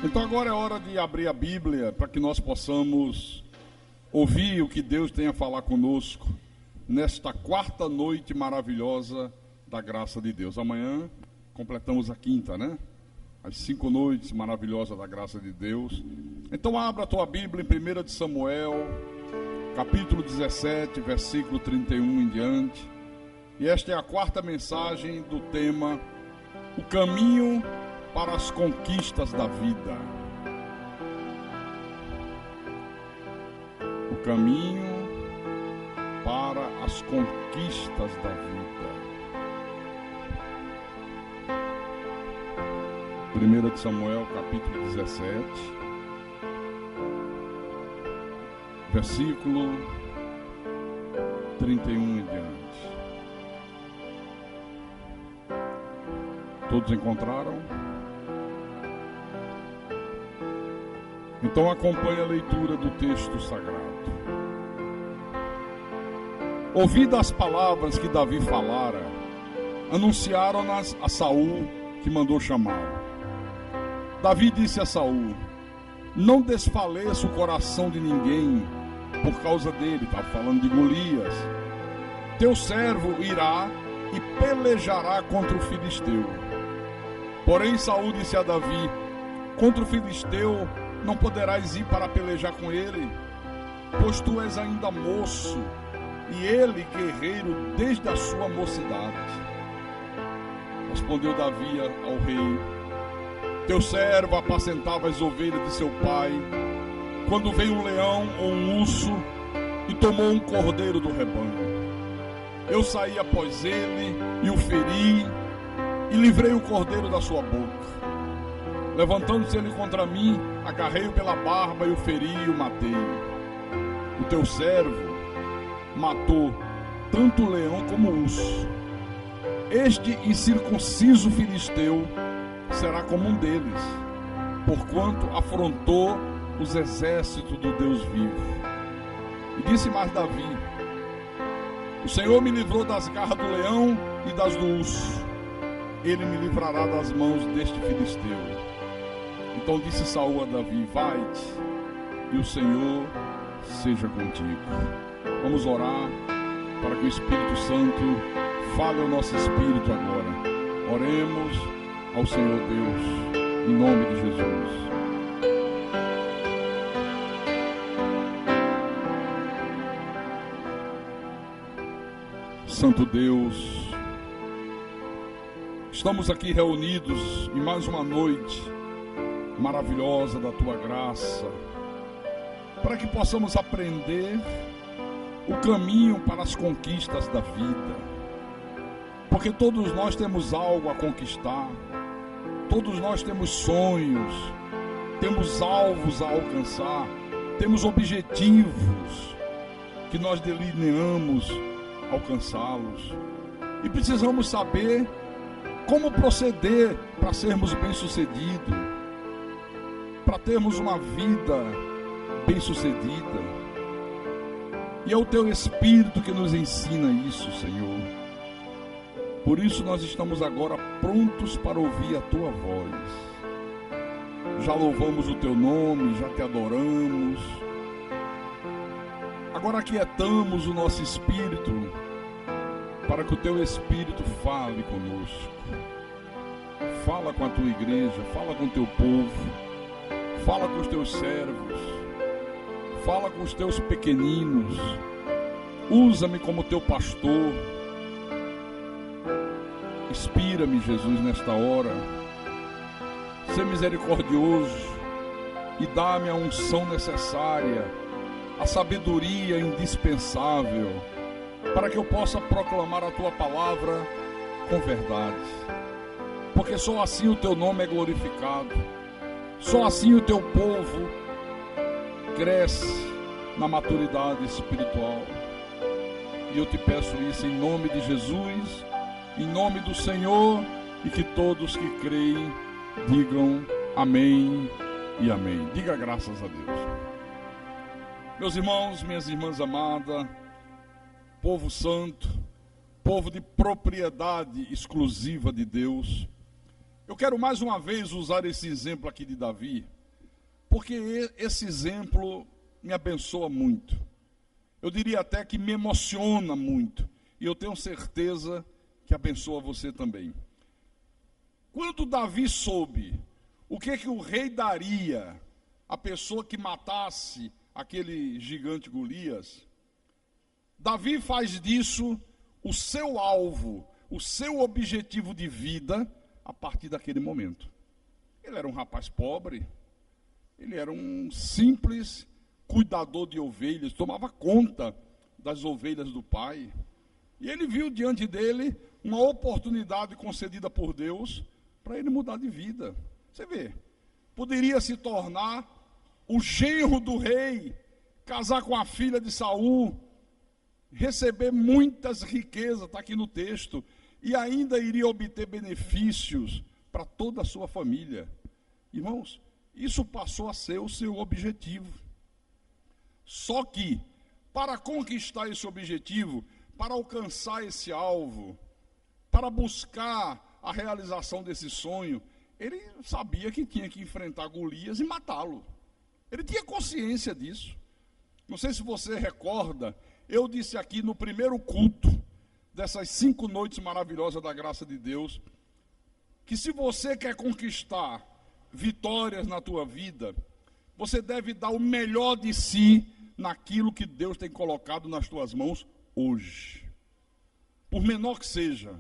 Então agora é hora de abrir a Bíblia para que nós possamos ouvir o que Deus tem a falar conosco nesta quarta noite maravilhosa da graça de Deus. Amanhã completamos a quinta, né? As 5 noites maravilhosas da graça de Deus. Então abra a tua Bíblia em 1 de Samuel, capítulo 17, versículo 31 em diante. E esta é a quarta mensagem do tema O Caminho para as Conquistas da Vida. O caminho para as conquistas da vida. 1 de Samuel, capítulo 17, versículo 31 em diante. Todos encontraram? Então acompanhe a leitura do texto sagrado. Ouvidas as palavras que Davi falara, anunciaram-nas a Saul, que mandou chamá-lo. Davi disse a Saul: não desfaleça o coração de ninguém por causa dele. Estava falando de Golias. Teu servo irá e pelejará contra o filisteu. Porém Saul disse a Davi: contra o filisteu não poderás ir para pelejar com ele, pois tu és ainda moço, e ele guerreiro desde a sua mocidade. Respondeu Davi ao rei: teu servo apacentava as ovelhas de seu pai, quando veio um leão ou um urso e tomou um cordeiro do rebanho. Eu saí após ele e o feri, e livrei o cordeiro da sua boca. Levantando-se ele contra mim, agarrei-o pela barba e o feri e o matei. O teu servo matou tanto o leão como o urso. Este incircunciso filisteu será como um deles, porquanto afrontou os exércitos do Deus vivo. E disse mais Davi: o Senhor me livrou das garras do leão e das do urso. Ele me livrará das mãos deste filisteu. Então disse Saul a Davi: vai-te, e o Senhor seja contigo. Vamos orar para que o Espírito Santo fale ao nosso espírito agora. Oremos ao Senhor Deus, em nome de Jesus. Santo Deus, estamos aqui reunidos em mais uma noite maravilhosa da Tua graça, para que possamos aprender o caminho para as conquistas da vida, porque todos nós temos algo a conquistar, todos nós temos sonhos, temos alvos a alcançar, temos objetivos que nós delineamos alcançá-los, e precisamos saber como proceder para sermos bem-sucedidos, para termos uma vida bem-sucedida. E é o Teu Espírito que nos ensina isso, Senhor. Por isso nós estamos agora prontos para ouvir a Tua voz. Já louvamos o Teu nome, já Te adoramos. Agora aquietamos o nosso espírito para que o Teu Espírito fale conosco. Fala com a Tua igreja, fala com o Teu povo. Fala com os Teus servos, fala com os Teus pequeninos, usa-me como Teu pastor. Inspira-me, Jesus, nesta hora, sê misericordioso e dá-me a unção necessária, a sabedoria indispensável, para que eu possa proclamar a Tua palavra com verdade, porque só assim o Teu nome é glorificado. Só assim o Teu povo cresce na maturidade espiritual. E eu Te peço isso em nome de Jesus, em nome do Senhor, e que todos que creem digam amém e amém. Diga graças a Deus. Meus irmãos, minhas irmãs amadas, povo santo, povo de propriedade exclusiva de Deus, Eu quero mais uma vez usar esse exemplo aqui de Davi, porque esse exemplo me abençoa muito. Eu diria até que me emociona muito. E eu tenho certeza que abençoa você também. Quando Davi soube o que o rei daria à pessoa que matasse aquele gigante Golias, Davi faz disso o seu alvo, o seu objetivo de vida a partir daquele momento. Ele era um rapaz pobre, ele era um simples cuidador de ovelhas, tomava conta das ovelhas do pai. E ele viu diante dele uma oportunidade concedida por Deus para ele mudar de vida. Você vê, poderia se tornar o genro do rei, casar com a filha de Saul, receber muitas riquezas, está aqui no texto, e ainda iria obter benefícios para toda a sua família. Irmãos, isso passou a ser o seu objetivo. Só que, para conquistar esse objetivo, para alcançar esse alvo, para buscar a realização desse sonho, ele sabia que tinha que enfrentar Golias e matá-lo. Ele tinha consciência disso. Não sei se você recorda, eu disse aqui no primeiro culto, dessas 5 noites maravilhosas da graça de Deus, que se você quer conquistar vitórias na tua vida, você deve dar o melhor de si naquilo que Deus tem colocado nas tuas mãos hoje. Por menor que seja,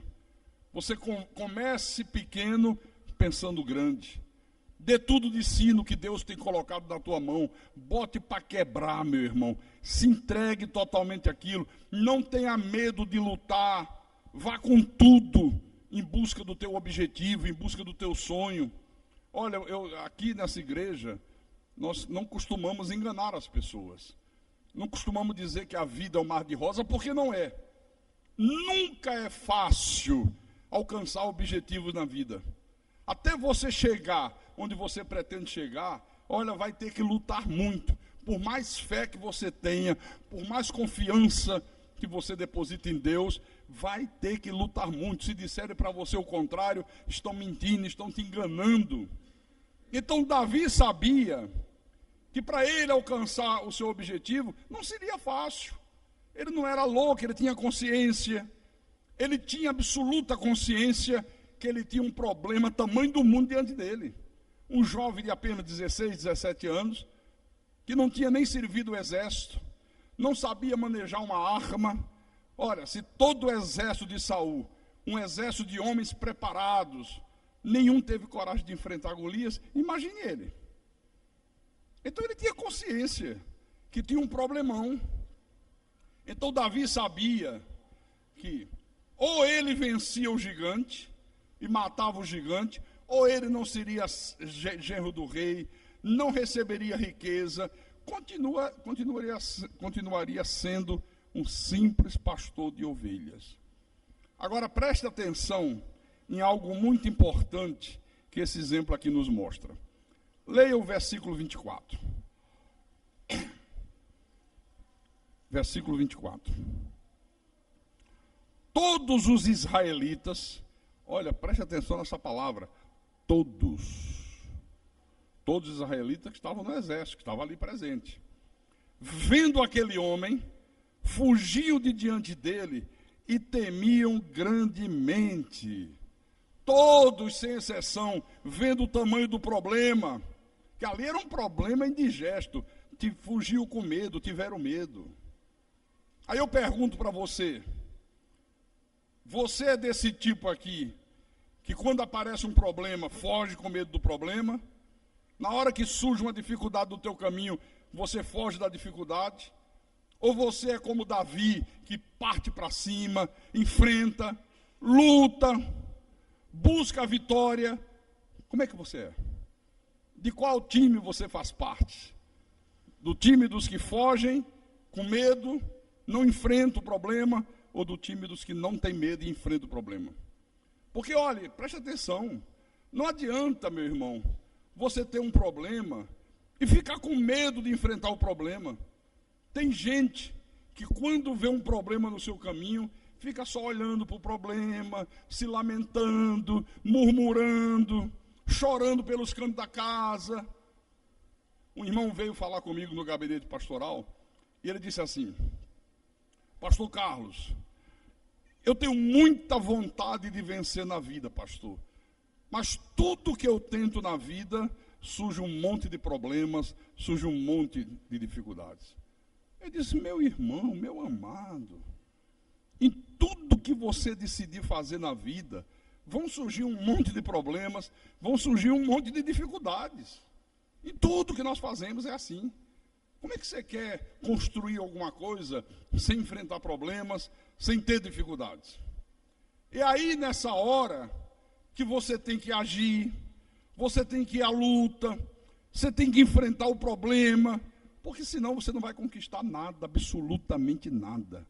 você comece pequeno pensando grande. Dê tudo de si no que Deus tem colocado na tua mão. Bote para quebrar, meu irmão. Se entregue totalmente àquilo. Não tenha medo de lutar. Vá com tudo em busca do teu objetivo, em busca do teu sonho. Olha, aqui nessa igreja, nós não costumamos enganar as pessoas. Não costumamos dizer que a vida é um mar de rosa, porque não é. Nunca é fácil alcançar objetivos na vida. Até você chegar onde você pretende chegar, olha, vai ter que lutar muito. Por mais fé que você tenha, por mais confiança que você deposita em Deus, vai ter que lutar muito. Se disserem para você o contrário, estão mentindo, estão te enganando. Então Davi sabia que para ele alcançar o seu objetivo, não seria fácil. Ele não era louco, ele tinha consciência. Ele tinha absoluta consciência que ele tinha um problema tamanho do mundo diante dele. Um jovem de apenas 16, 17 anos, que não tinha nem servido o exército, não sabia manejar uma arma. Olha, se todo o exército de Saul, um exército de homens preparados, nenhum teve coragem de enfrentar Golias, imagine ele. Então ele tinha consciência que tinha um problemão. Então Davi sabia que ou ele vencia o gigante e matava o gigante, ou ele não seria genro do rei, não receberia riqueza, continuaria sendo um simples pastor de ovelhas. Agora preste atenção em algo muito importante que esse exemplo aqui nos mostra. Leia o versículo 24. Versículo 24. Todos os israelitas, olha, preste atenção nessa palavra, todos os israelitas que estavam no exército, que estavam ali presentes, vendo aquele homem, fugiam de diante dele e temiam grandemente. Todos, sem exceção, vendo o tamanho do problema, que ali era um problema indigesto, fugiu com medo, tiveram medo. Aí eu pergunto para você, você é desse tipo aqui, que quando aparece um problema, foge com medo do problema? Na hora que surge uma dificuldade no teu caminho, você foge da dificuldade? Ou você é como Davi, que parte para cima, enfrenta, luta, busca a vitória? Como é que você é? De qual time você faz parte? Do time dos que fogem com medo, não enfrentam o problema, ou do time dos que não tem medo e enfrentam o problema? Porque, olha, preste atenção, não adianta, meu irmão, você ter um problema e ficar com medo de enfrentar o problema. Tem gente que quando vê um problema no seu caminho, fica só olhando para o problema, se lamentando, murmurando, chorando pelos cantos da casa. Um irmão veio falar comigo no gabinete pastoral e ele disse assim: pastor Carlos, eu tenho muita vontade de vencer na vida, pastor, mas tudo que eu tento na vida surge um monte de problemas, surge um monte de dificuldades. Eu disse: meu irmão, meu amado, em tudo que você decidir fazer na vida, vão surgir um monte de problemas, vão surgir um monte de dificuldades. Em tudo que nós fazemos é assim. Como é que você quer construir alguma coisa sem enfrentar problemas, sem ter dificuldades? E aí, nessa hora, que você tem que agir, você tem que ir à luta, você tem que enfrentar o problema, porque senão você não vai conquistar nada, absolutamente nada.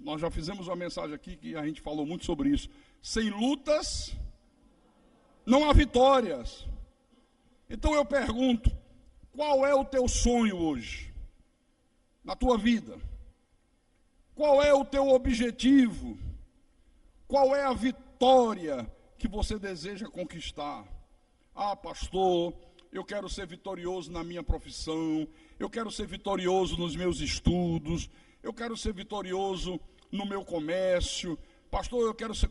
Nós já fizemos uma mensagem aqui que a gente falou muito sobre isso. Sem lutas, não há vitórias. Então eu pergunto, qual é o teu sonho hoje, na tua vida? Qual é o teu objetivo? Qual é a vitória que você deseja conquistar? Ah, pastor, eu quero ser vitorioso na minha profissão, eu quero ser vitorioso nos meus estudos, eu quero ser vitorioso no meu comércio. Pastor, eu quero ser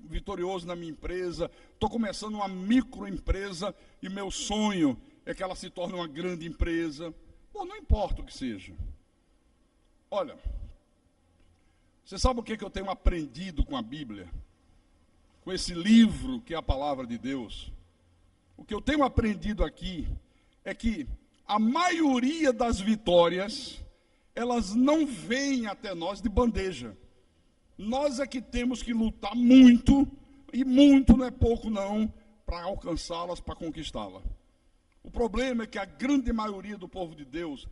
vitorioso na minha empresa, estou começando uma microempresa e meu sonho é que ela se torne uma grande empresa. Bom, não importa o que seja. Olha, você sabe o que eu tenho aprendido com a Bíblia? Com esse livro que é a palavra de Deus? O que eu tenho aprendido aqui é que a maioria das vitórias, elas não vêm até nós de bandeja. Nós é que temos que lutar muito, e muito não é pouco não, para alcançá-las, para conquistá-las. O problema é que a grande maioria do povo de Deus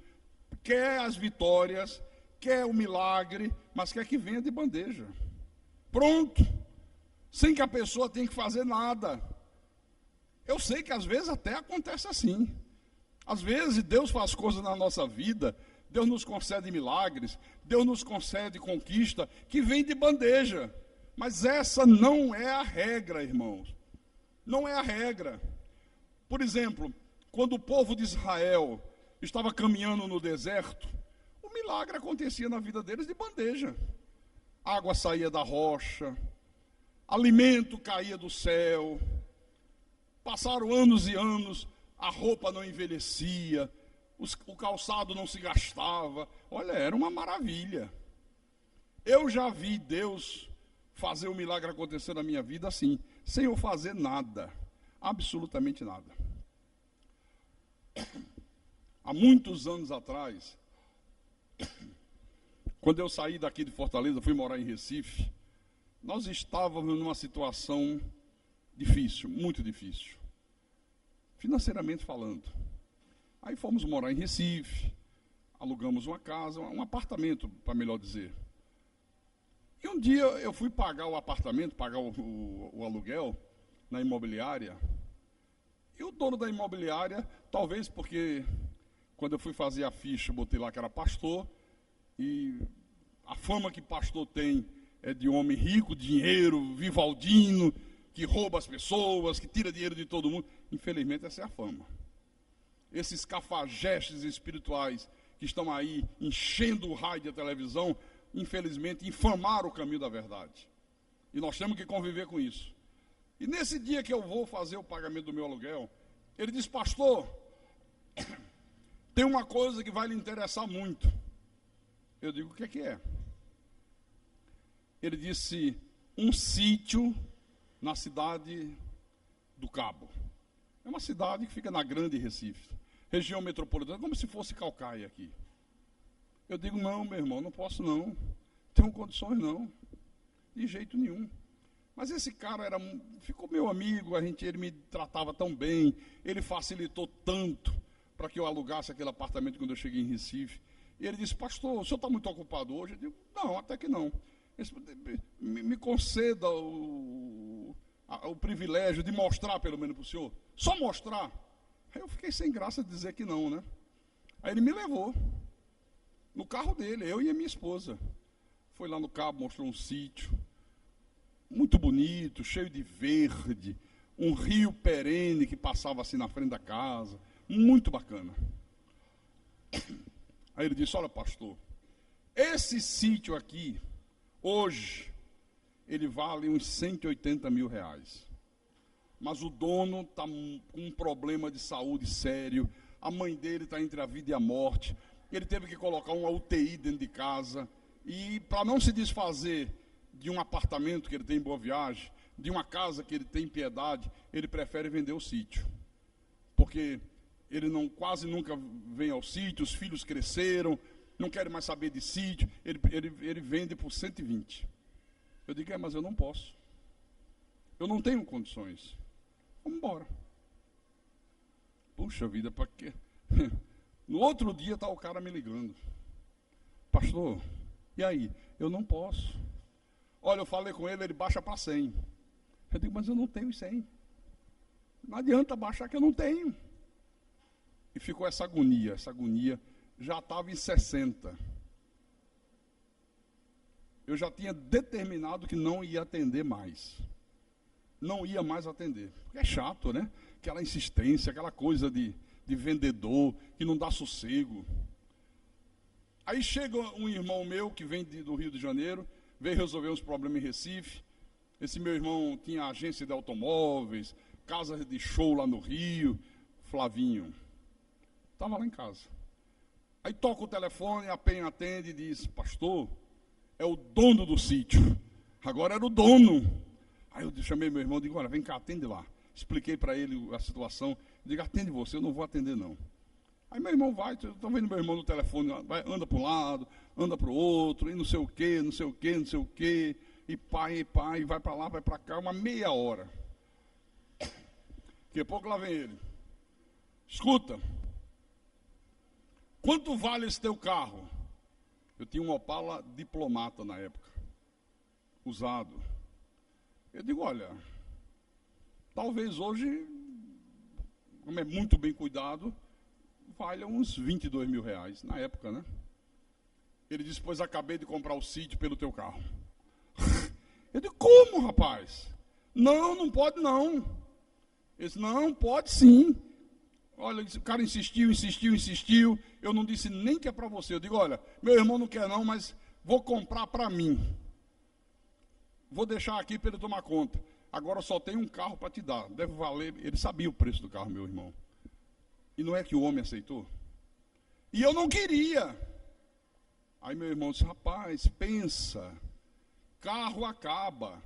quer as vitórias, quer o milagre, mas quer que venha de bandeja. Pronto, sem que a pessoa tenha que fazer nada. Eu sei que às vezes até acontece assim. Às vezes Deus faz coisas na nossa vida, Deus nos concede milagres, Deus nos concede conquista, que vem de bandeja. Mas essa não é a regra, irmãos. Não é a regra. Por exemplo, quando o povo de Israel estava caminhando no deserto, o milagre acontecia na vida deles de bandeja. Água saía da rocha, alimento caía do céu. Passaram anos e anos, a roupa não envelhecia, o calçado não se gastava. Olha, era uma maravilha. Eu já vi Deus fazer o milagre acontecer na minha vida assim, sem eu fazer nada, absolutamente nada. Há muitos anos atrás, quando eu saí daqui de Fortaleza, fui morar em Recife, nós estávamos numa situação difícil, muito difícil, financeiramente falando. Aí fomos morar em Recife, alugamos uma casa, um apartamento, para melhor dizer. E um dia eu fui pagar o apartamento, pagar o aluguel na imobiliária. E o dono da imobiliária, talvez porque quando eu fui fazer a ficha, eu botei lá que era pastor, e a fama que pastor tem é de homem rico, dinheiro, vivaldino, que rouba as pessoas, que tira dinheiro de todo mundo. Infelizmente, essa é a fama. Esses cafajestes espirituais que estão aí enchendo o raio da televisão, infelizmente, infamaram o caminho da verdade. E nós temos que conviver com isso. E nesse dia que eu vou fazer o pagamento do meu aluguel, ele diz: pastor, tem uma coisa que vai lhe interessar muito. Eu digo: o que é? Ele disse: um sítio na cidade do Cabo. É uma cidade que fica na Grande Recife, região metropolitana, como se fosse Caucaia aqui. Eu digo: não, meu irmão, não posso não, tenho condições não, de jeito nenhum. Mas esse cara ficou meu amigo, ele me tratava tão bem, ele facilitou tanto para que eu alugasse aquele apartamento quando eu cheguei em Recife. E ele disse: pastor, o senhor está muito ocupado hoje? Eu digo: não, até que não. Me conceda o privilégio de mostrar pelo menos para o senhor. Só mostrar. Aí eu fiquei sem graça de dizer que não, né? Aí ele me levou no carro dele, eu e a minha esposa. Foi lá no Cabo, mostrou um sítio muito bonito, cheio de verde, um rio perene que passava assim na frente da casa, muito bacana. Aí ele disse: olha, pastor, esse sítio aqui, hoje, ele vale uns 180 mil reais. Mas o dono está com um problema de saúde sério, a mãe dele está entre a vida e a morte, ele teve que colocar uma UTI dentro de casa, e para não se desfazer de um apartamento que ele tem em Boa Viagem, de uma casa que ele tem em Piedade, ele prefere vender o sítio. Porque ele quase nunca vem ao sítio, os filhos cresceram, não querem mais saber de sítio, ele vende por 120. Eu digo: mas eu não posso. Eu não tenho condições. Vamos embora. Puxa vida, para quê? No outro dia está o cara me ligando: pastor, e aí? Eu não posso. Olha, eu falei com ele, ele baixa para 100. Eu digo: mas eu não tenho 100. Não adianta baixar que eu não tenho. E ficou essa agonia já estava em 60. Eu já tinha determinado que não ia atender mais. Não ia mais atender. Porque é chato, né? Aquela insistência, aquela coisa de vendedor, que não dá sossego. Aí chega um irmão meu, que vem do Rio de Janeiro, veio resolver uns problemas em Recife. Esse meu irmão tinha agência de automóveis, casa de show lá no Rio. Flavinho. Estava lá em casa. Aí toca o telefone, a Penha atende e diz: pastor, é o dono do sítio. Agora era o dono. Aí eu chamei meu irmão e digo: olha, vem cá, atende lá. Expliquei para ele a situação. Eu digo: atende você, eu não vou atender não. Aí meu irmão vai, estou vendo meu irmão no telefone, anda para um lado, anda para o outro, e não sei o quê, não sei o quê, não sei o quê, e pai, vai para lá, vai para cá, uma meia hora. Daqui a pouco lá vem ele: escuta, quanto vale esse teu carro? Eu tinha um Opala Diplomata na época, usado. Eu digo: olha, talvez hoje, como é muito bem cuidado, valha uns 22 mil reais, na época, né? Ele disse: pois acabei de comprar o sítio pelo teu carro. Eu digo: como, rapaz? Não pode não. Ele disse: não, pode sim. Olha, o cara insistiu, eu não disse nem que é para você. Eu digo: olha, meu irmão não quer não, mas vou comprar para mim. Vou deixar aqui para ele tomar conta. Agora só tem um carro para te dar, deve valer. Ele sabia o preço do carro, meu irmão. E não é que o homem aceitou? E eu não queria. Aí meu irmão disse: rapaz, pensa, carro acaba,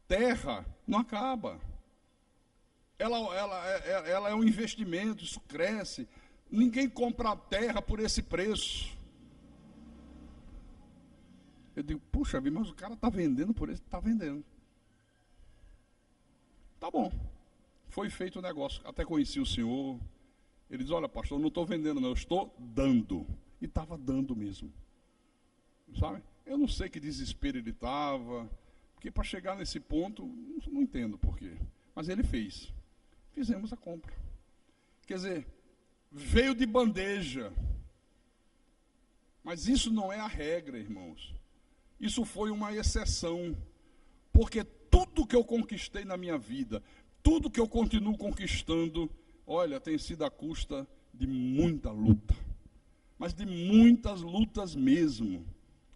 terra não acaba. Ela é um investimento, isso cresce. Ninguém compra terra por esse preço. Eu digo: puxa vida, mas o cara está vendendo por esse, está vendendo. Tá bom. Foi feito o negócio. Até conheci o senhor. Ele diz: olha, pastor, eu não estou vendendo não, eu estou dando. E estava dando mesmo. Sabe? Eu não sei que desespero ele estava. Porque para chegar nesse ponto, não entendo por quê. Mas ele fez. Fizemos a compra. Quer dizer, veio de bandeja. Mas isso não é a regra, irmãos. Isso foi uma exceção. Porque tudo que eu conquistei na minha vida, tudo que eu continuo conquistando, olha, tem sido à custa de muita luta. Mas de muitas lutas mesmo.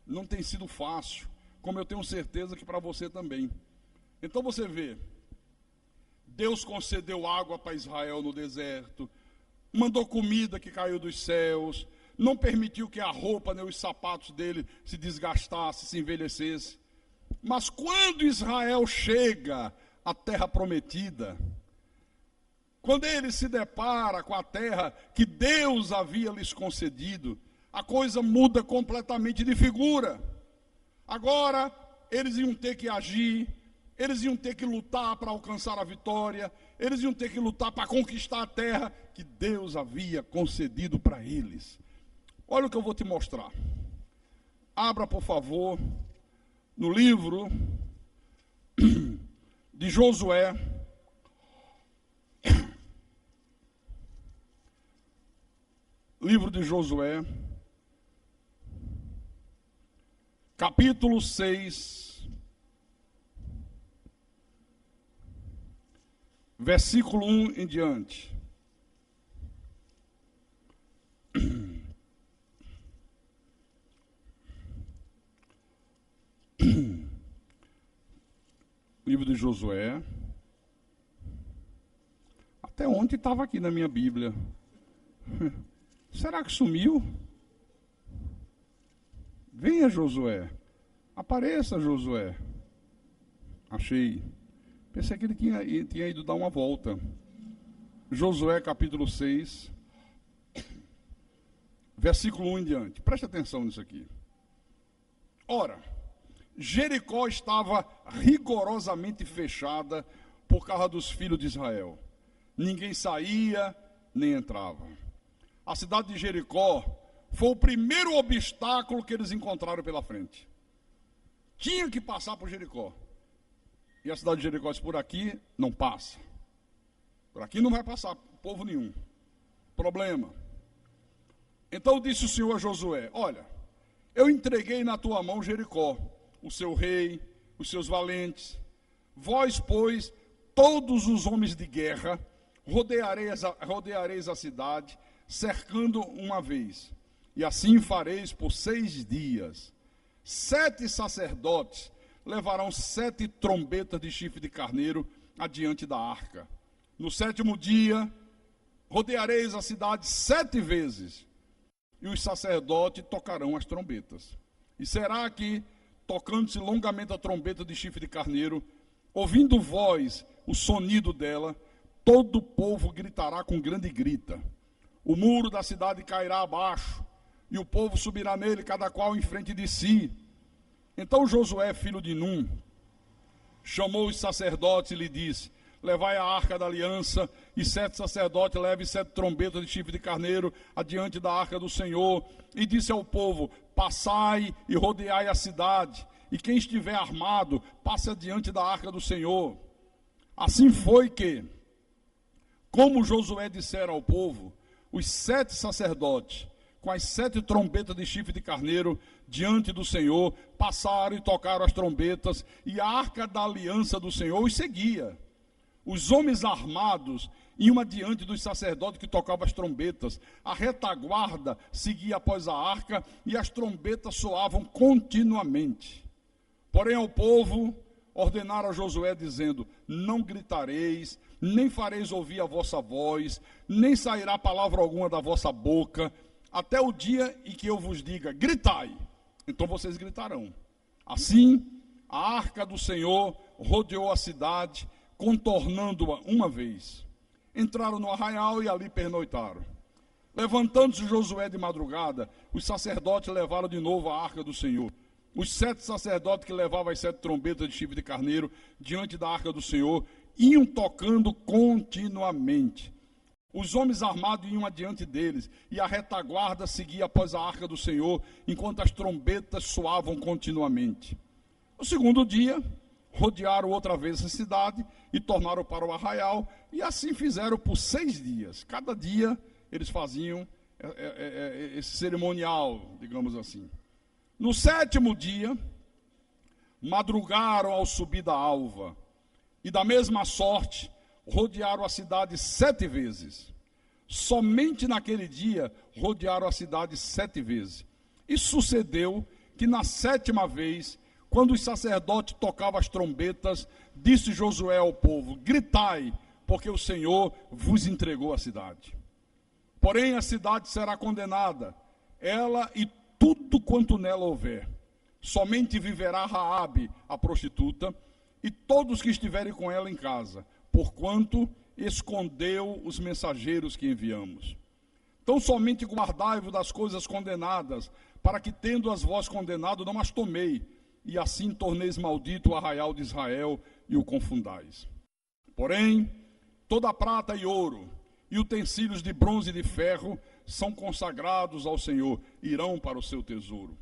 Não tem sido fácil, como eu tenho certeza que para você também. Então você vê, Deus concedeu água para Israel no deserto, mandou comida que caiu dos céus, não permitiu que a roupa nem os sapatos dele se desgastassem, se envelhecessem. Mas quando Israel chega à terra prometida, quando ele se depara com a terra que Deus havia lhes concedido, a coisa muda completamente de figura. Agora, eles iam ter que agir, eles iam ter que lutar para alcançar a vitória, eles iam ter que lutar para conquistar a terra que Deus havia concedido para eles. Olha o que eu vou te mostrar. Abra, por favor, no livro de Josué. Livro de Josué, capítulo 6, versículo 1 em diante. Livro de Josué. Até ontem estava aqui na minha Bíblia. Será que sumiu? Venha, Josué. Apareça, Josué. Achei. Pensei que ele tinha ido dar uma volta. Josué capítulo 6, versículo 1 em diante. Preste atenção nisso aqui. Ora, Jericó estava rigorosamente fechada por causa dos filhos de Israel. Ninguém saía nem entrava. A cidade de Jericó foi o primeiro obstáculo que eles encontraram pela frente. Tinha que passar por Jericó. E a cidade de Jericó disse: por aqui não passa. Por aqui não vai passar povo nenhum. Problema. Então disse o Senhor a Josué: olha, eu entreguei na tua mão Jericó, o seu rei, os seus valentes. Vós, pois, todos os homens de guerra, rodeareis a cidade, cercando uma vez. E assim fareis por 6 dias. 7 sacerdotes levarão 7 trombetas de chifre de carneiro adiante da arca. No 7º dia, rodeareis a cidade 7 vezes. E os sacerdotes tocarão as trombetas. E será que, tocando-se longamente a trombeta de chifre de carneiro, ouvindo voz, o sonido dela, todo o povo gritará com grande grita. O muro da cidade cairá abaixo, e o povo subirá nele, cada qual em frente de si. Então Josué, filho de Num, chamou os sacerdotes e lhe disse: levai a arca da aliança, e 7 sacerdotes levem 7 trombetas de chifre de carneiro adiante da arca do Senhor. E disse ao povo: passai e rodeai a cidade, e quem estiver armado, passe adiante da arca do Senhor. Assim foi que, como Josué dissera ao povo, os 7 sacerdotes, com as 7 trombetas de chifre de carneiro diante do Senhor, passaram e tocaram as trombetas, e a arca da aliança do Senhor os seguia. Os homens armados iam adiante dos sacerdotes que tocavam as trombetas. A retaguarda seguia após a arca, e as trombetas soavam continuamente. Porém ao povo ordenaram a Josué, dizendo: não gritareis, nem fareis ouvir a vossa voz, nem sairá palavra alguma da vossa boca, até o dia em que eu vos diga: gritai, então vocês gritarão. Assim, a arca do Senhor rodeou a cidade, contornando-a uma vez. Entraram no arraial e ali pernoitaram. Levantando-se Josué de madrugada, os sacerdotes levaram de novo a arca do Senhor. Os 7 sacerdotes que levavam as 7 trombetas de chifre de carneiro diante da arca do Senhor iam tocando continuamente. Os homens armados iam adiante deles, e a retaguarda seguia após a arca do Senhor, enquanto as trombetas soavam continuamente. No 2º dia, rodearam outra vez a cidade e tornaram para o arraial, e assim fizeram por 6 dias. Cada dia eles faziam esse cerimonial, digamos assim. No 7º dia, madrugaram ao subir da alva, e da mesma sorte rodearam a cidade 7 vezes. Somente naquele dia rodearam a cidade 7 vezes. E sucedeu que na 7ª vez, quando os sacerdotes tocavam as trombetas, disse Josué ao povo: gritai, porque o Senhor vos entregou a cidade. Porém a cidade será condenada, ela e tudo quanto nela houver. Somente viverá Raabe, a prostituta, e todos que estiverem com ela em casa, porquanto escondeu os mensageiros que enviamos. Então somente guardai-vos das coisas condenadas, para que, tendo as vós condenado, não as tomei, e assim torneis maldito o arraial de Israel e o confundais. Porém, toda a prata e ouro, e utensílios de bronze e de ferro, são consagrados ao Senhor, irão para o seu tesouro.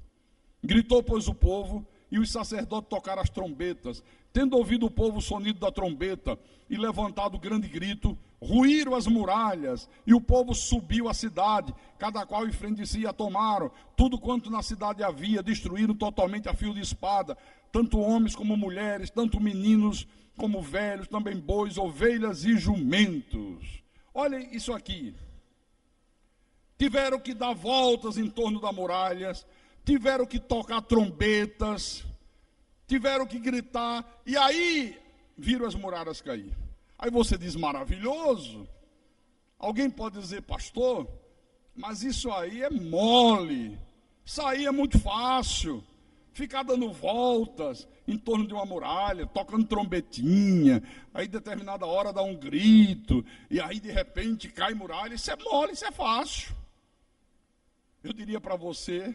Gritou, pois, o povo, e os sacerdotes tocaram as trombetas. Tendo ouvido o povo o sonido da trombeta e levantado grande grito, ruíram as muralhas, e o povo subiu a cidade, cada qual em frente de si a tomaram, tudo quanto na cidade havia, destruíram totalmente a fio de espada, tanto homens como mulheres, tanto meninos como velhos, também bois, ovelhas e jumentos. Olhem isso aqui. Tiveram que dar voltas em torno das muralhas, tiveram que tocar trombetas, tiveram que gritar, e aí viram as muralhas cair. Aí você diz, maravilhoso. Alguém pode dizer, pastor, mas isso aí é mole, isso aí é muito fácil. Ficar dando voltas em torno de uma muralha, tocando trombetinha, aí determinada hora dá um grito, e aí de repente cai muralha, isso é mole, isso é fácil. Eu diria para você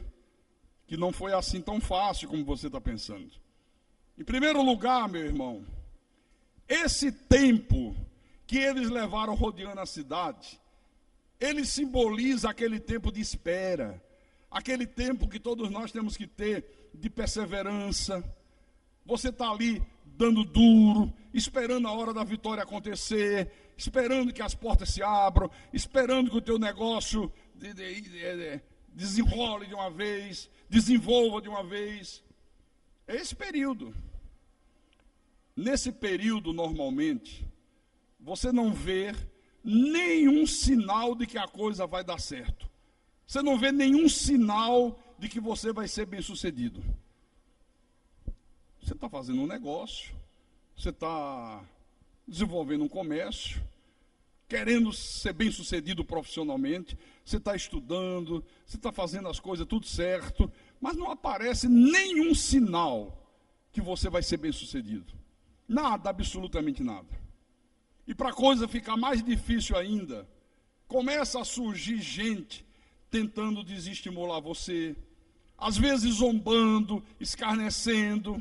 que não foi assim tão fácil como você está pensando. Em primeiro lugar, meu irmão, esse tempo que eles levaram rodeando a cidade, ele simboliza aquele tempo de espera, aquele tempo que todos nós temos que ter de perseverança. Você está ali dando duro, esperando a hora da vitória acontecer, esperando que as portas se abram, esperando que o teu negócio desenrole de uma vez, desenvolva de uma vez. É esse período. Nesse período, normalmente, você não vê nenhum sinal de que a coisa vai dar certo. Você não vê nenhum sinal de que você vai ser bem-sucedido. Você está fazendo um negócio, você está desenvolvendo um comércio, querendo ser bem-sucedido profissionalmente, você está estudando, você está fazendo as coisas tudo certo, mas não aparece nenhum sinal que você vai ser bem-sucedido. Nada, absolutamente nada. E para a coisa ficar mais difícil ainda, começa a surgir gente tentando desestimular você, às vezes zombando, escarnecendo.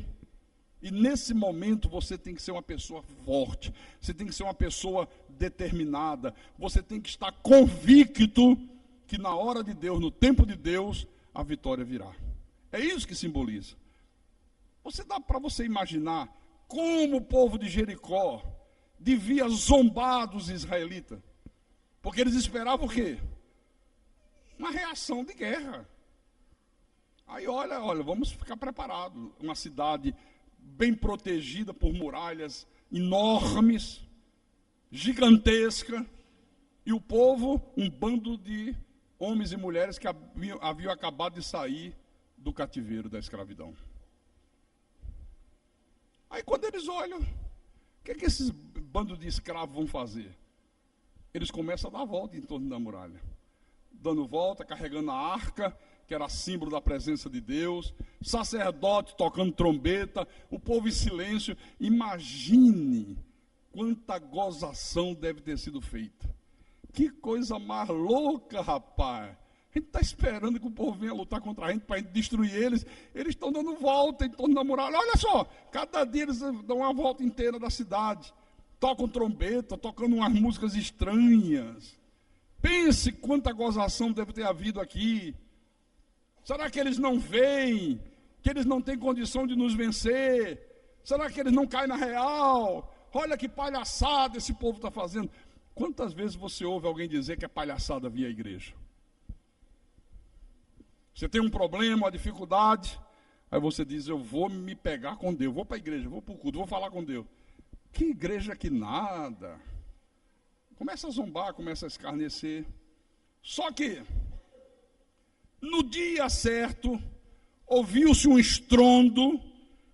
E nesse momento você tem que ser uma pessoa forte, você tem que ser uma pessoa determinada, você tem que estar convicto que na hora de Deus, no tempo de Deus, a vitória virá. É isso que simboliza. Dá para você imaginar como o povo de Jericó devia zombar dos israelitas, porque eles esperavam o quê? Uma reação de guerra. Aí olha, vamos ficar preparados. Uma cidade bem protegida por muralhas enormes, gigantesca, e o povo, um bando de homens e mulheres que haviam acabado de sair do cativeiro da escravidão. Aí quando eles olham, o que é que esses bandos de escravos vão fazer? Eles começam a dar volta em torno da muralha, dando volta, carregando a arca, que era símbolo da presença de Deus, sacerdote tocando trombeta, o povo em silêncio. Imagine quanta gozação deve ter sido feita. Que coisa mais louca, rapaz. A gente está esperando que o povo venha lutar contra a gente para a gente destruir eles. Eles estão dando volta em torno da muralha. Olha só, cada dia eles dão uma volta inteira da cidade. Tocam trombeta, tocando umas músicas estranhas. Pense quanta gozação deve ter havido aqui. Será que eles não veem? Que eles não têm condição de nos vencer? Será que eles não caem na real? Olha que palhaçada esse povo está fazendo. Quantas vezes você ouve alguém dizer que é palhaçada vir à igreja? Você tem um problema, uma dificuldade, aí você diz, eu vou me pegar com Deus, vou para a igreja, vou para o culto, vou falar com Deus. Que igreja que nada. Começa a zombar, começa a escarnecer. Só que, no dia certo, ouviu-se um estrondo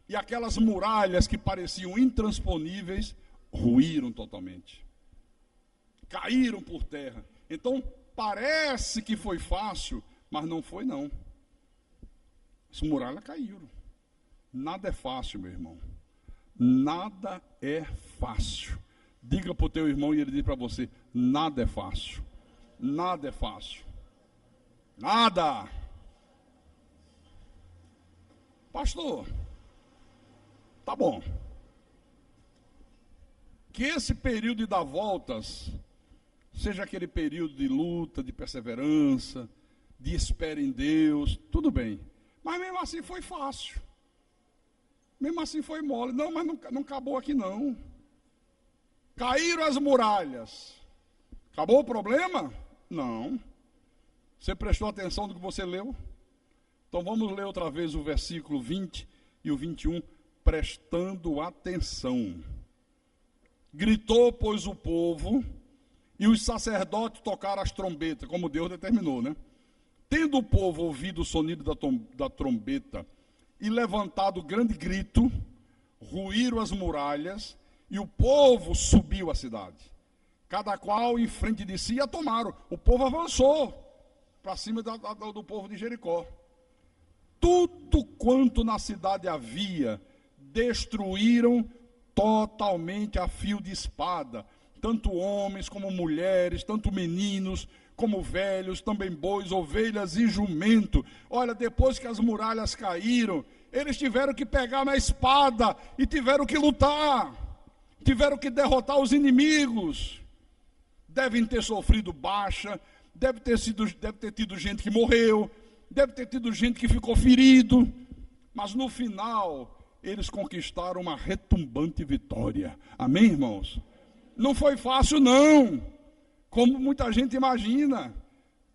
e aquelas muralhas que pareciam intransponíveis ruíram totalmente. Caíram por terra. Então, parece que foi fácil, mas não foi não. As muralhas caíram. Nada é fácil, meu irmão. Nada é fácil. Diga para o teu irmão e ele diz para você, nada é fácil. Nada é fácil. Nada. Pastor, tá bom. Que esse período de dar voltas seja aquele período de luta, de perseverança, de espera em Deus, tudo bem. Mas mesmo assim foi fácil. Mesmo assim foi mole. Não, mas não acabou aqui não. Caíram as muralhas. Acabou o problema? Não. Você prestou atenção no que você leu? Então vamos ler outra vez o versículo 20 e o 21, prestando atenção. Gritou, pois, o povo, e os sacerdotes tocaram as trombetas, como Deus determinou, né? Tendo o povo ouvido o sonido da trombeta e levantado grande grito, ruíram as muralhas e o povo subiu à cidade. Cada qual em frente de si a tomaram. O povo avançou para cima do povo de Jericó. Tudo quanto na cidade havia, destruíram totalmente a fio de espada, tanto homens como mulheres, tanto meninos como velhos, também bois, ovelhas e jumento. Olha, depois que as muralhas caíram, eles tiveram que pegar na espada e tiveram que lutar, tiveram que derrotar os inimigos. Devem ter sofrido baixa, deve ter tido gente que morreu, deve ter tido gente que ficou ferido, mas no final eles conquistaram uma retumbante vitória. Amém, irmãos? Não foi fácil, não, como muita gente imagina.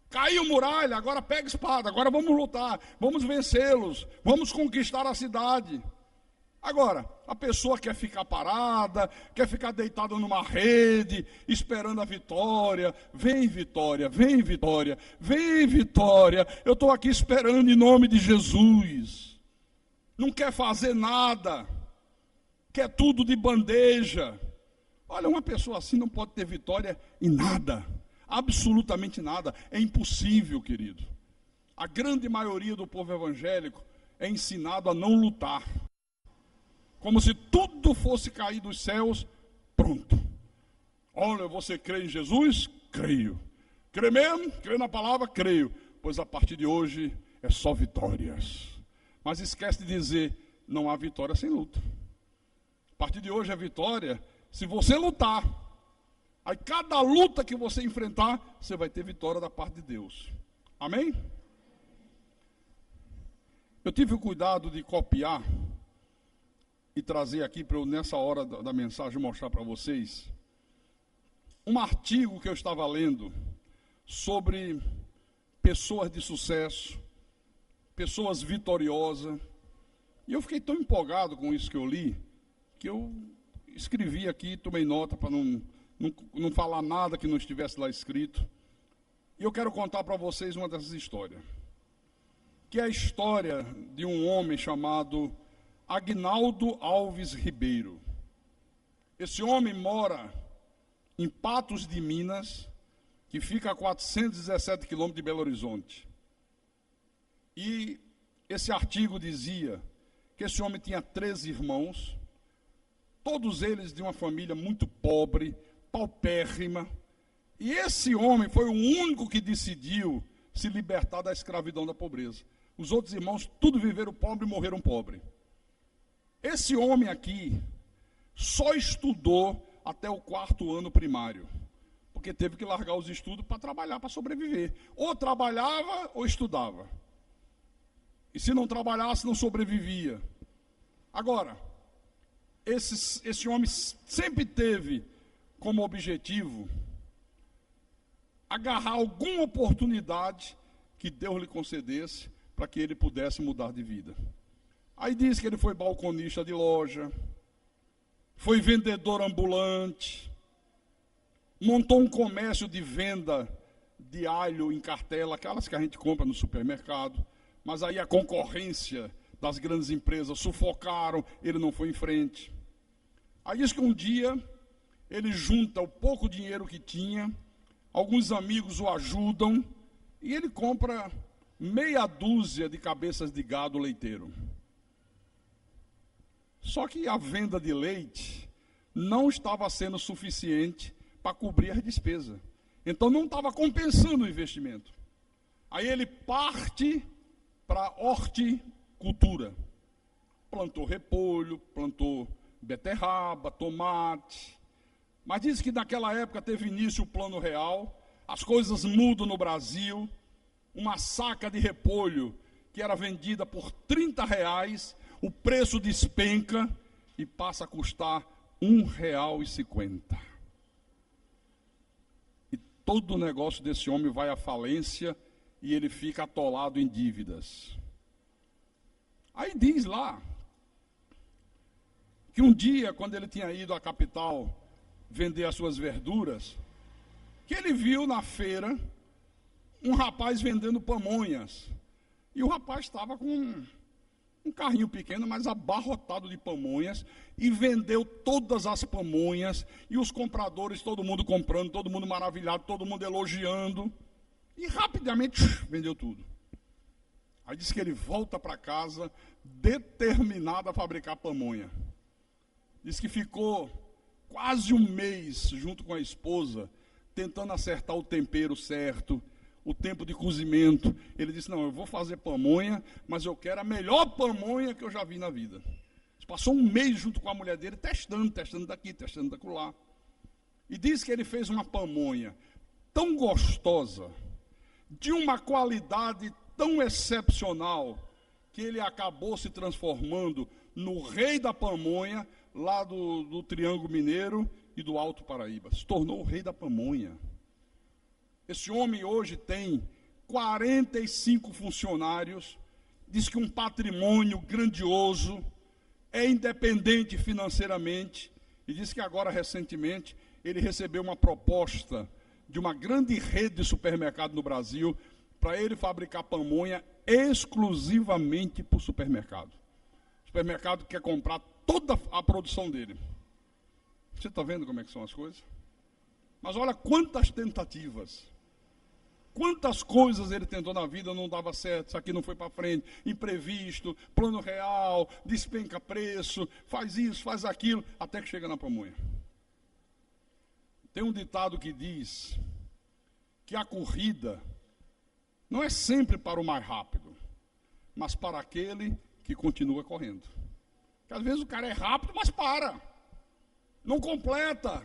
Caiu muralha, agora pega espada, agora vamos lutar, vamos vencê-los, vamos conquistar a cidade. Agora, a pessoa quer ficar parada, quer ficar deitada numa rede, esperando a vitória. Vem vitória, vem vitória, vem vitória. Eu estou aqui esperando em nome de Jesus. Não quer fazer nada, quer tudo de bandeja. Olha, uma pessoa assim não pode ter vitória em nada, absolutamente nada. É impossível, querido. A grande maioria do povo evangélico é ensinado a não lutar. Como se tudo fosse cair dos céus, pronto. Olha, você crê em Jesus? Creio. Crê mesmo? Crê na palavra? Creio. Pois a partir de hoje é só vitórias. Mas esquece de dizer, não há vitória sem luta. A partir de hoje é vitória se você lutar. Aí cada luta que você enfrentar, você vai ter vitória da parte de Deus. Amém? Eu tive o cuidado de copiar e trazer aqui para eu, nessa hora da mensagem, mostrar para vocês um artigo que eu estava lendo sobre pessoas de sucesso, pessoas vitoriosas. E eu fiquei tão empolgado com isso que eu li, que eu escrevi aqui, tomei nota para não falar nada que não estivesse lá escrito. E eu quero contar para vocês uma dessas histórias, que é a história de um homem chamado Agnaldo Alves Ribeiro. Esse homem mora em Patos de Minas, que fica a 417 quilômetros de Belo Horizonte. E esse artigo dizia que esse homem tinha 13 irmãos, todos eles de uma família muito pobre, paupérrima. E esse homem foi o único que decidiu se libertar da escravidão da pobreza. Os outros irmãos tudo viveram pobre e morreram pobre. Esse homem aqui só estudou até o 4º ano primário, porque teve que largar os estudos para trabalhar, para sobreviver. Ou trabalhava ou estudava. E se não trabalhasse, não sobrevivia. Agora, esse homem sempre teve como objetivo agarrar alguma oportunidade que Deus lhe concedesse para que ele pudesse mudar de vida. Aí diz que ele foi balconista de loja, foi vendedor ambulante, montou um comércio de venda de alho em cartela, aquelas que a gente compra no supermercado, mas aí a concorrência das grandes empresas sufocaram, ele não foi em frente. Aí diz que um dia ele junta o pouco dinheiro que tinha, alguns amigos o ajudam, e ele compra meia dúzia de cabeças de gado leiteiro. Só que a venda de leite não estava sendo suficiente para cobrir as despesas. Então não estava compensando o investimento. Aí ele parte para horticultura. Plantou repolho, plantou beterraba, tomate. Mas diz que naquela época teve início o Plano Real, as coisas mudam no Brasil. Uma saca de repolho que era vendida por R$30, o preço despenca e passa a custar R$1,50. E todo o negócio desse homem vai à falência e ele fica atolado em dívidas. Aí diz lá que um dia, quando ele tinha ido à capital vender as suas verduras, que ele viu na feira um rapaz vendendo pamonhas. E o rapaz estava com um carrinho pequeno, mas abarrotado de pamonhas, e vendeu todas as pamonhas, e os compradores, todo mundo comprando, todo mundo maravilhado, todo mundo elogiando, e rapidamente vendeu tudo. Aí diz que ele volta para casa determinado a fabricar pamonha. Diz que ficou quase um mês junto com a esposa, tentando acertar o tempero certo, o tempo de cozimento. Ele disse, não, eu vou fazer pamonha, mas eu quero a melhor pamonha que eu já vi na vida. Passou um mês junto com a mulher dele, testando daqui, testando daquilo. E diz que ele fez uma pamonha tão gostosa, de uma qualidade tão excepcional, que ele acabou se transformando no rei da pamonha, lá do Triângulo Mineiro e do Alto Paraíba. Se tornou o rei da pamonha. Esse homem hoje tem 45 funcionários, diz que um patrimônio grandioso, é independente financeiramente, e diz que agora, recentemente, ele recebeu uma proposta de uma grande rede de supermercado no Brasil, para ele fabricar pamonha exclusivamente para o supermercado. O supermercado quer comprar toda a produção dele. Você está vendo como é que são as coisas? Mas olha quantas tentativas, quantas coisas ele tentou na vida, não dava certo, isso aqui não foi para frente, imprevisto, plano real, despenca preço, faz isso, faz aquilo, até que chega na pamonha. Tem um ditado que diz que a corrida não é sempre para o mais rápido, mas para aquele que continua correndo. Porque às vezes o cara é rápido, mas para, não completa.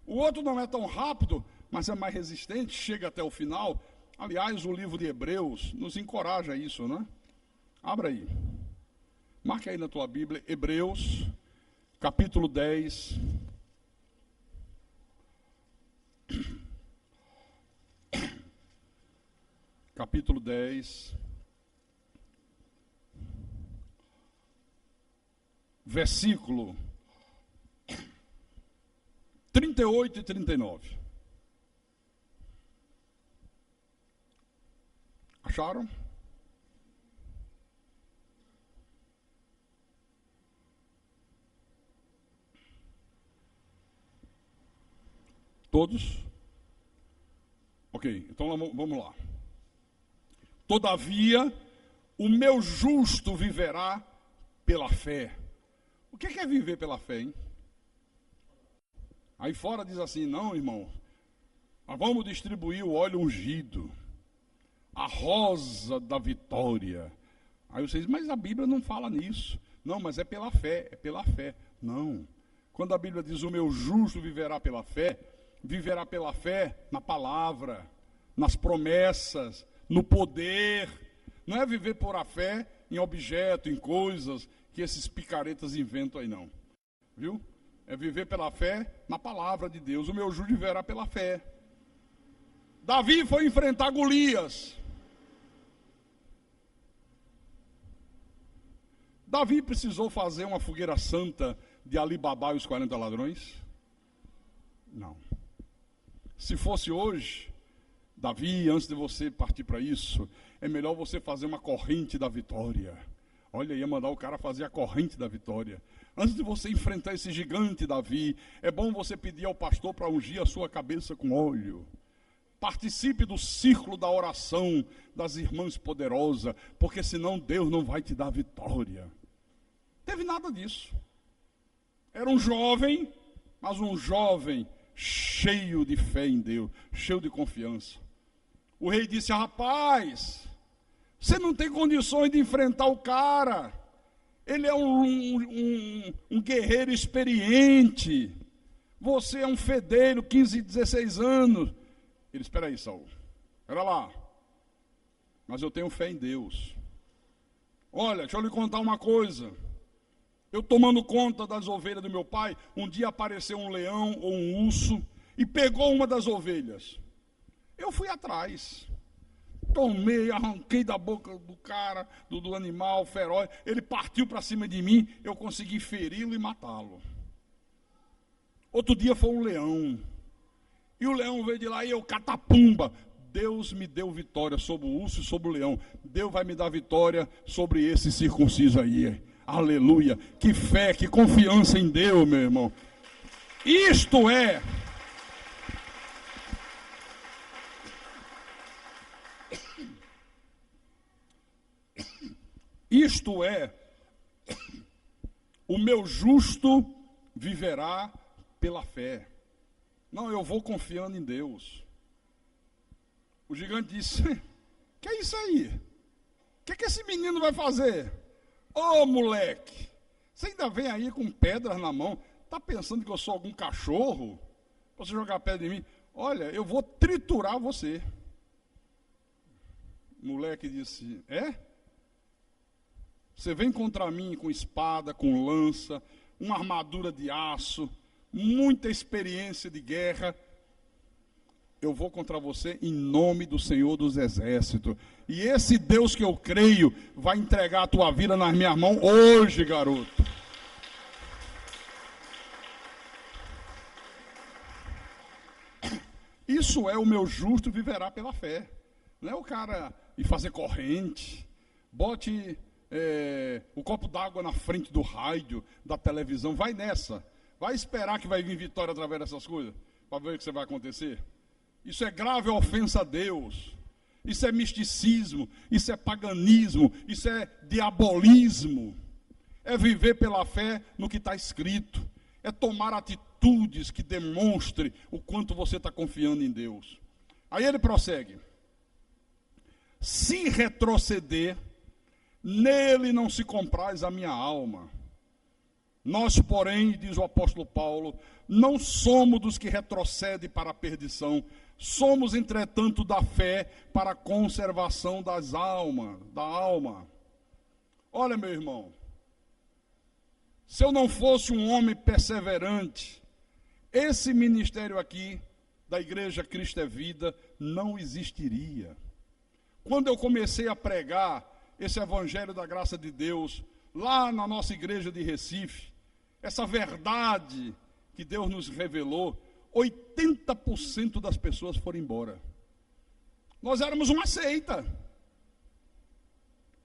O outro não é tão rápido, mas é mais resistente, chega até o final. Aliás, o livro de Hebreus nos encoraja a isso, não é? Abra aí. Marca aí na tua Bíblia, Hebreus, capítulo 10. Capítulo 10. Versículo 38 e 39. Acharam? Todos? Ok, então vamos lá. Todavia, o meu justo viverá pela fé. O que é viver pela fé, hein? Aí fora diz assim, não, irmão, nós vamos distribuir o óleo ungido, a rosa da vitória. Aí vocês, mas a Bíblia não fala nisso. Não, mas é pela fé, é pela fé. Não. Quando a Bíblia diz o meu justo viverá pela fé na palavra, nas promessas, no poder. Não é viver por a fé em objeto, em coisas que esses picaretas inventam aí, não. Viu? É viver pela fé na palavra de Deus. O meu justo viverá pela fé. Davi foi enfrentar Golias. Davi precisou fazer uma fogueira santa de Alibabá e os 40 ladrões? Não. Se fosse hoje, Davi, antes de você partir para isso, é melhor você fazer uma corrente da vitória. Olha, ia mandar o cara fazer a corrente da vitória. Antes de você enfrentar esse gigante, Davi, é bom você pedir ao pastor para ungir a sua cabeça com óleo. Participe do círculo da oração das irmãs poderosas, porque senão Deus não vai te dar vitória. Teve nada disso. Era um jovem, mas um jovem cheio de fé em Deus, cheio de confiança. O rei disse, rapaz, você não tem condições de enfrentar o cara. Ele é um guerreiro experiente. Você é um fedeiro, 15, 16 anos. Ele, espera aí, Saul. Espera lá. Mas eu tenho fé em Deus. Olha, deixa eu lhe contar uma coisa. Eu tomando conta das ovelhas do meu pai, um dia apareceu um leão ou um urso e pegou uma das ovelhas. Eu fui atrás. Tomei, arranquei da boca do cara, do animal feroz. Ele partiu para cima de mim, eu consegui feri-lo e matá-lo. Outro dia foi um leão. E o leão veio de lá e eu, catapumba. Deus me deu vitória sobre o urso e sobre o leão. Deus vai me dar vitória sobre esse circunciso aí. Aleluia. Que fé, que confiança em Deus, meu irmão. Isto é o meu justo viverá pela fé. Não, eu vou confiando em Deus. O gigante disse: que é isso aí? O que esse menino vai fazer? Ô moleque, você ainda vem aí com pedras na mão? Está pensando que eu sou algum cachorro? Pra você jogar pedra em mim? Olha, eu vou triturar você. O moleque disse: é? Você vem contra mim com espada, com lança, uma armadura de aço, muita experiência de guerra. Eu vou contra você em nome do Senhor dos Exércitos. E esse Deus que eu creio vai entregar a tua vida nas minhas mãos hoje, garoto. Isso é o meu justo viverá pela fé. Não é o cara ir fazer corrente, bote o copo d'água na frente do rádio, da televisão, vai nessa. Vai esperar que vai vir vitória através dessas coisas, para ver o que vai acontecer. Isso é grave ofensa a Deus. Isso é misticismo, isso é paganismo, isso é diabolismo. É viver pela fé no que está escrito. É tomar atitudes que demonstrem o quanto você está confiando em Deus. Aí ele prossegue. Se retroceder, nele não se compraz a minha alma. Nós, porém, diz o apóstolo Paulo, não somos dos que retrocedem para a perdição, somos, entretanto, da fé para a conservação da alma. Olha, meu irmão, se eu não fosse um homem perseverante, esse ministério aqui, da Igreja Cristo é Vida, não existiria. Quando eu comecei a pregar esse evangelho da graça de Deus, lá na nossa igreja de Recife, essa verdade que Deus nos revelou, 80% das pessoas foram embora. Nós éramos uma seita.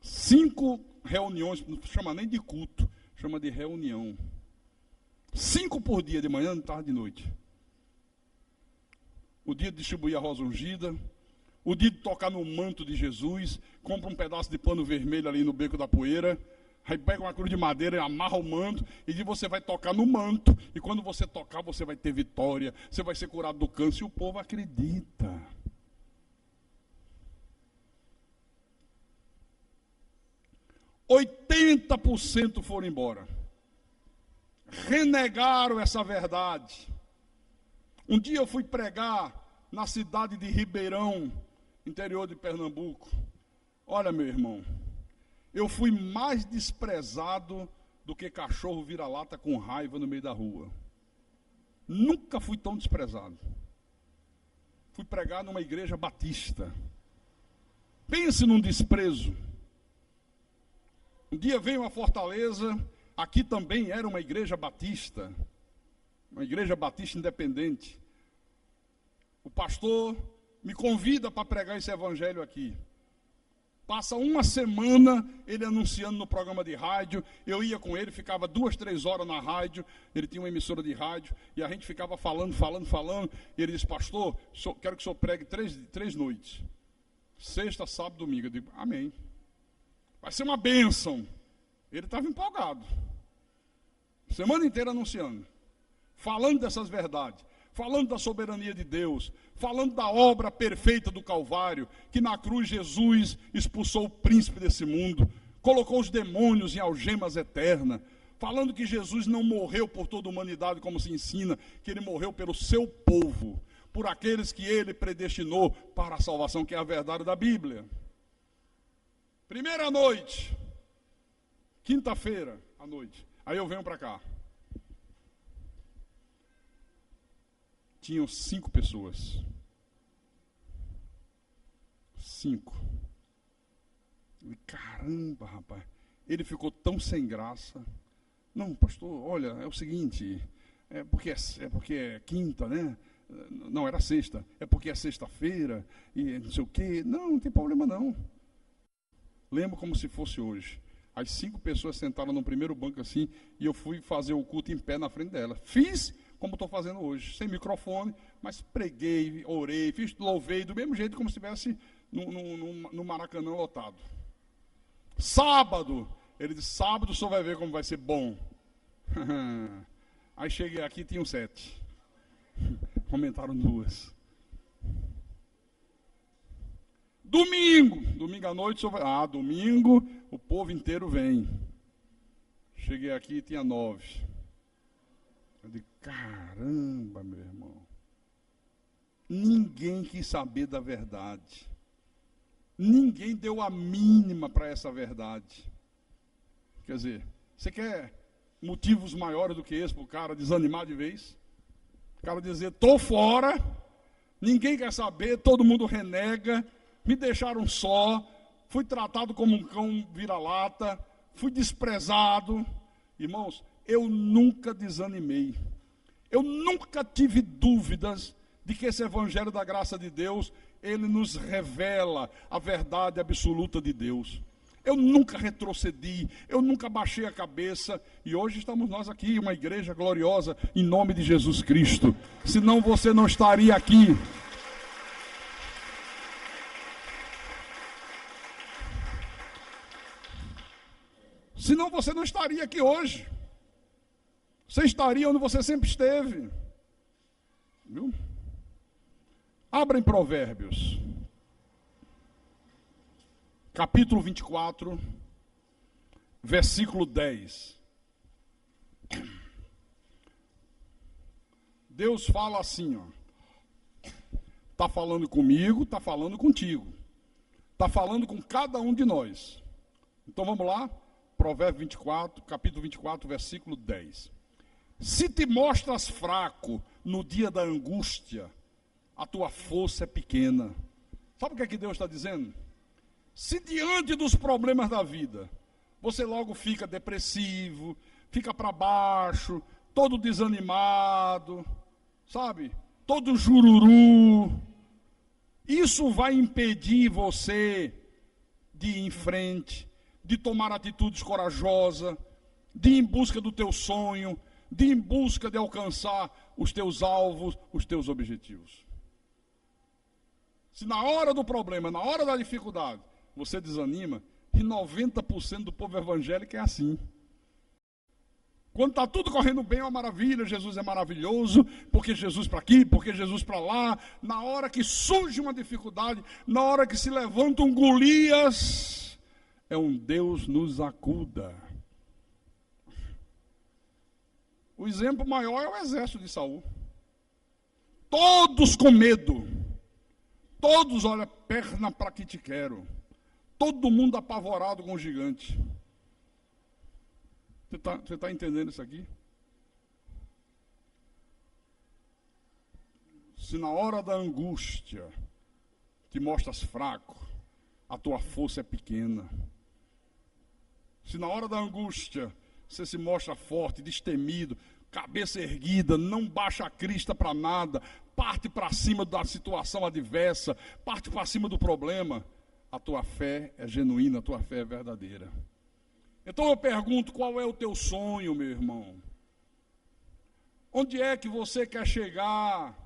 5 reuniões, não chama nem de culto, chama de reunião. 5 por dia, de manhã, de tarde, de noite. O dia de distribuir a rosa ungida, o dia de tocar no manto de Jesus, compra um pedaço de pano vermelho ali no Beco da Poeira, aí pega uma cruz de madeira e amarra o manto, e diz: você vai tocar no manto, e quando você tocar, você vai ter vitória, você vai ser curado do câncer, e o povo acredita. %80 foram embora. Renegaram essa verdade. Um dia eu fui pregar na cidade de Ribeirão, interior de Pernambuco. Olha, meu irmão, eu fui mais desprezado do que cachorro vira-lata com raiva no meio da rua. Nunca fui tão desprezado. Fui pregar numa igreja batista. Pense num desprezo. Um dia veio a Fortaleza, aqui também era uma igreja batista independente. O pastor me convida para pregar esse evangelho aqui. Passa uma semana ele anunciando no programa de rádio, eu ia com ele, ficava 2, 3 horas na rádio, ele tinha uma emissora de rádio, e a gente ficava falando, e ele disse: pastor, quero que o senhor pregue 3 noites, sexta, sábado, domingo. Eu digo: amém. Vai ser uma bênção. Ele estava empolgado. Semana inteira anunciando, falando dessas verdades, falando da soberania de Deus, falando da obra perfeita do Calvário, que na cruz Jesus expulsou o príncipe desse mundo, colocou os demônios em algemas eternas, falando que Jesus não morreu por toda a humanidade, como se ensina, que ele morreu pelo seu povo, por aqueles que ele predestinou para a salvação, que é a verdade da Bíblia. Primeira noite, quinta-feira à noite, aí eu venho para cá. Tinham 5 pessoas. 5. Caramba, rapaz. Ele ficou tão sem graça. Não, pastor, olha, é o seguinte, é porque é quinta, né? Não, era sexta. É porque é sexta-feira e não sei o quê. Não tem problema não. Lembro como se fosse hoje. As 5 pessoas sentaram no primeiro banco assim e eu fui fazer o culto em pé na frente dela. Fiz como estou fazendo hoje, sem microfone, mas preguei, orei, fiz, louvei do mesmo jeito como se estivesse no Maracanã lotado. Sábado, ele disse, sábado o senhor vai ver como vai ser bom. Aí cheguei aqui e tinham 7. Comentaram 2. Domingo à noite, o senhor vai... domingo o povo inteiro vem. Cheguei aqui e tinha 9. Eu digo, caramba, meu irmão. Ninguém quis saber da verdade. Ninguém deu a mínima para essa verdade. Quer dizer, você quer motivos maiores do que esse para o cara desanimar de vez? O cara dizer, estou fora, ninguém quer saber, todo mundo renega, me deixaram só, fui tratado como um cão vira-lata, fui desprezado. Irmãos, eu nunca desanimei. Eu nunca tive dúvidas de que esse evangelho da graça de Deus, ele nos revela a verdade absoluta de Deus. Eu nunca retrocedi, eu nunca baixei a cabeça, e hoje estamos nós aqui, uma igreja gloriosa, em nome de Jesus Cristo. Senão você não estaria aqui. Senão você não estaria aqui hoje. Você estaria onde você sempre esteve. Viu? Abra em Provérbios. Capítulo 24, versículo 10. Deus fala assim, ó. Está falando comigo, está falando contigo. Está falando com cada um de nós. Então vamos lá. Provérbios 24, capítulo 24, versículo 10. Se te mostras fraco no dia da angústia, a tua força é pequena. Sabe o que é que Deus está dizendo? Se diante dos problemas da vida, você logo fica depressivo, fica para baixo, todo desanimado, sabe? Todo jururu. Isso vai impedir você de ir em frente, de tomar atitudes corajosas, de ir em busca do teu sonho, de ir em busca de alcançar os teus alvos, os teus objetivos. Se na hora do problema, na hora da dificuldade, você desanima, e 90% do povo evangélico é assim. Quando está tudo correndo bem, é uma maravilha, Jesus é maravilhoso, porque Jesus para aqui, porque Jesus para lá. Na hora que surge uma dificuldade, na hora que se levanta um Golias, é um Deus nos acuda. O exemplo maior é o exército de Saul. Todos com medo. Todos, olha, perna para que te quero. Todo mundo apavorado com o gigante. Você está entendendo isso aqui? Se na hora da angústia te mostras fraco, a tua força é pequena. Se na hora da angústia você se mostra forte, destemido, cabeça erguida, não baixa a crista para nada, parte para cima da situação adversa, parte para cima do problema, a tua fé é genuína, a tua fé é verdadeira. Então eu pergunto, qual é o teu sonho, meu irmão? Onde é que você quer chegar?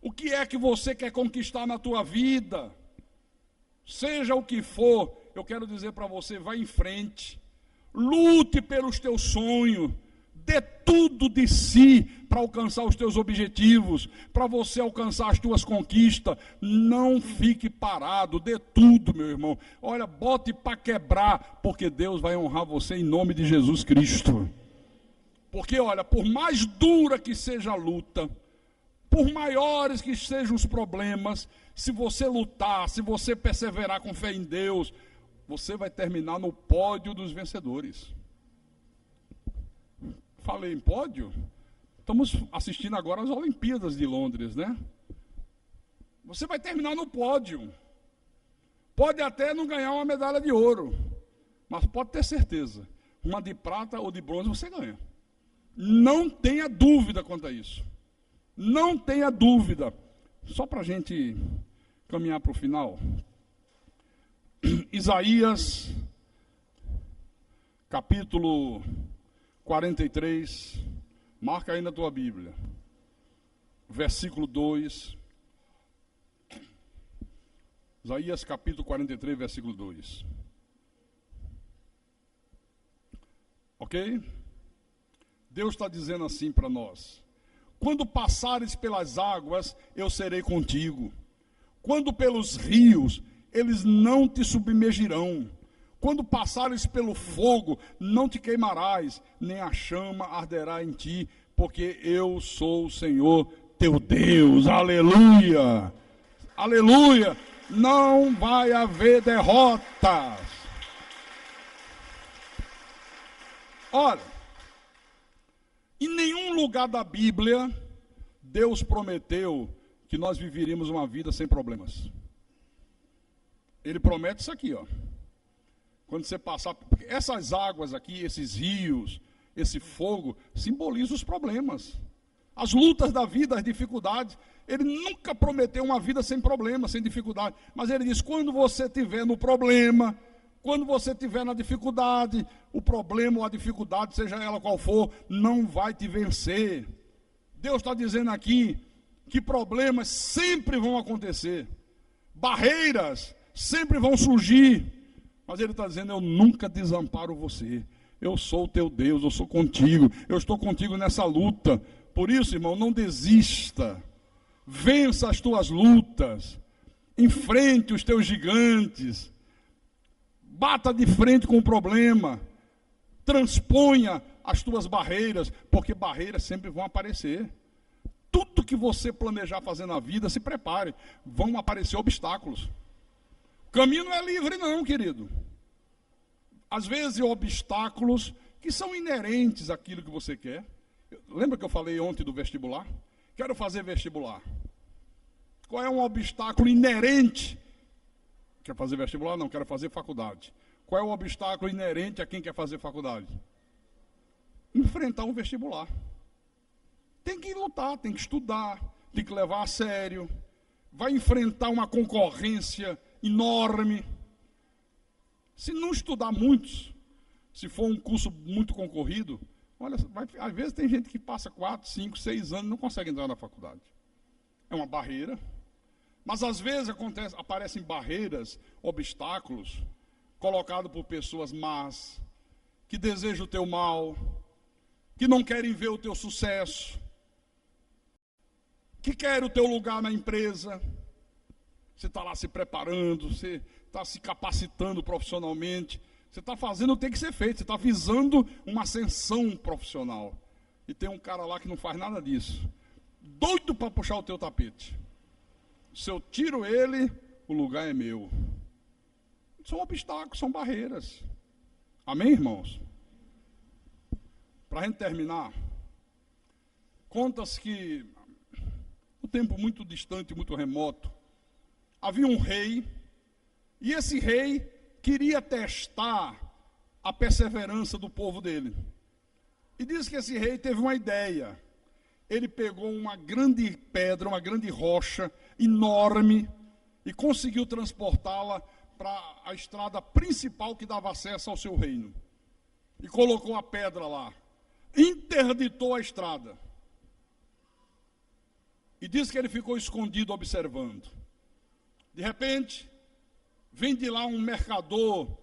O que é que você quer conquistar na tua vida? Seja o que for, eu quero dizer para você, vá em frente. Lute pelos teus sonhos. Dê tudo de si para alcançar os teus objetivos, para você alcançar as tuas conquistas. Não fique parado, dê tudo, meu irmão. Olha, bote para quebrar, porque Deus vai honrar você em nome de Jesus Cristo. Porque, olha, por mais dura que seja a luta, por maiores que sejam os problemas, se você lutar, se você perseverar com fé em Deus, você vai terminar no pódio dos vencedores. Falei em pódio? Estamos assistindo agora as Olimpíadas de Londres, né? Você vai terminar no pódio. Pode até não ganhar uma medalha de ouro, mas pode ter certeza, uma de prata ou de bronze você ganha. Não tenha dúvida quanto a isso. Não tenha dúvida. Só para a gente caminhar para o final. Isaías, capítulo 43, marca aí na tua Bíblia, versículo 2. Isaías, capítulo 43, versículo 2. Ok? Deus está dizendo assim para nós: quando passares pelas águas, eu serei contigo. Quando pelos rios, eles não te submergirão. Quando passares pelo fogo, não te queimarás, nem a chama arderá em ti, porque eu sou o Senhor teu Deus. Aleluia! Aleluia! Não vai haver derrotas. Ora, em nenhum lugar da Bíblia, Deus prometeu que nós viveríamos uma vida sem problemas. Ele promete isso aqui, ó. Quando você passar, porque essas águas aqui, esses rios, esse fogo, simbolizam os problemas. As lutas da vida, as dificuldades. Ele nunca prometeu uma vida sem problemas, sem dificuldade. Mas ele diz, quando você estiver no problema, quando você estiver na dificuldade, o problema ou a dificuldade, seja ela qual for, não vai te vencer. Deus está dizendo aqui que problemas sempre vão acontecer. Barreiras sempre vão surgir. Mas ele está dizendo, eu nunca desamparo você. Eu sou o teu Deus, eu sou contigo. Eu estou contigo nessa luta. Por isso, irmão, não desista. Vença as tuas lutas. Enfrente os teus gigantes. Bata de frente com o problema. Transponha as tuas barreiras, porque barreiras sempre vão aparecer. Tudo que você planejar fazer na vida, se prepare. Vão aparecer obstáculos. O caminho não é livre não, querido. Às vezes obstáculos que são inerentes àquilo que você quer. Lembra que eu falei ontem do vestibular? Quero fazer vestibular. Qual é um obstáculo inerente? Quer fazer vestibular? Não, quero fazer faculdade. Qual é o obstáculo inerente a quem quer fazer faculdade? Enfrentar um vestibular. Tem que lutar, tem que estudar, tem que levar a sério. Vai enfrentar uma concorrência enorme. Se não estudar muito, se for um curso muito concorrido, olha, às vezes tem gente que passa 4, 5, 6 anos e não consegue entrar na faculdade. É uma barreira. Mas às vezes aparecem barreiras, obstáculos, colocados por pessoas más, que desejam o teu mal, que não querem ver o teu sucesso, que querem o teu lugar na empresa. Você está lá se preparando, você está se capacitando profissionalmente, você está fazendo o que tem que ser feito, você está visando uma ascensão profissional. E tem um cara lá que não faz nada disso, doido para puxar o teu tapete. Se eu tiro ele, o lugar é meu. São obstáculos, são barreiras. Amém, irmãos? Para a gente terminar, conta-se que, um tempo muito distante, muito remoto, havia um rei, e esse rei queria testar a perseverança do povo dele. E diz que esse rei teve uma ideia. Ele pegou uma grande pedra, uma grande rocha enorme, e conseguiu transportá-la para a estrada principal que dava acesso ao seu reino. E colocou a pedra lá. Interditou a estrada. E diz que ele ficou escondido observando. De repente, vem de lá um mercador,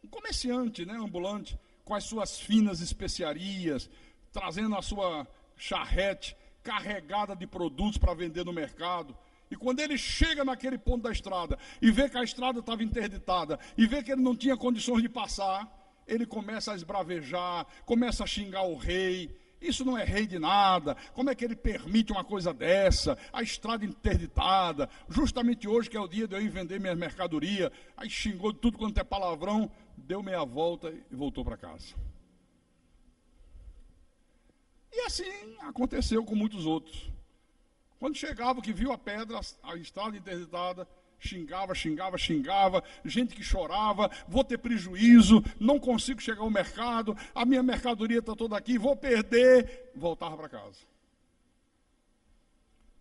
um comerciante, ambulante, com as suas finas especiarias, trazendo a sua charrete carregada de produtos para vender no mercado. E quando ele chega naquele ponto da estrada e vê que a estrada estava interditada e vê que ele não tinha condições de passar, ele começa a esbravejar, começa a xingar o rei. Isso não é rei de nada. Como é que ele permite uma coisa dessa? A estrada interditada. Justamente hoje que é o dia de eu ir vender minha mercadoria. Aí xingou de tudo quanto é palavrão, deu meia volta e voltou para casa. E assim aconteceu com muitos outros. Quando chegava, que viu a pedra, a estrada interditada, xingava, gente que chorava, vou ter prejuízo, não consigo chegar ao mercado, a minha mercadoria está toda aqui, vou perder. Voltava para casa.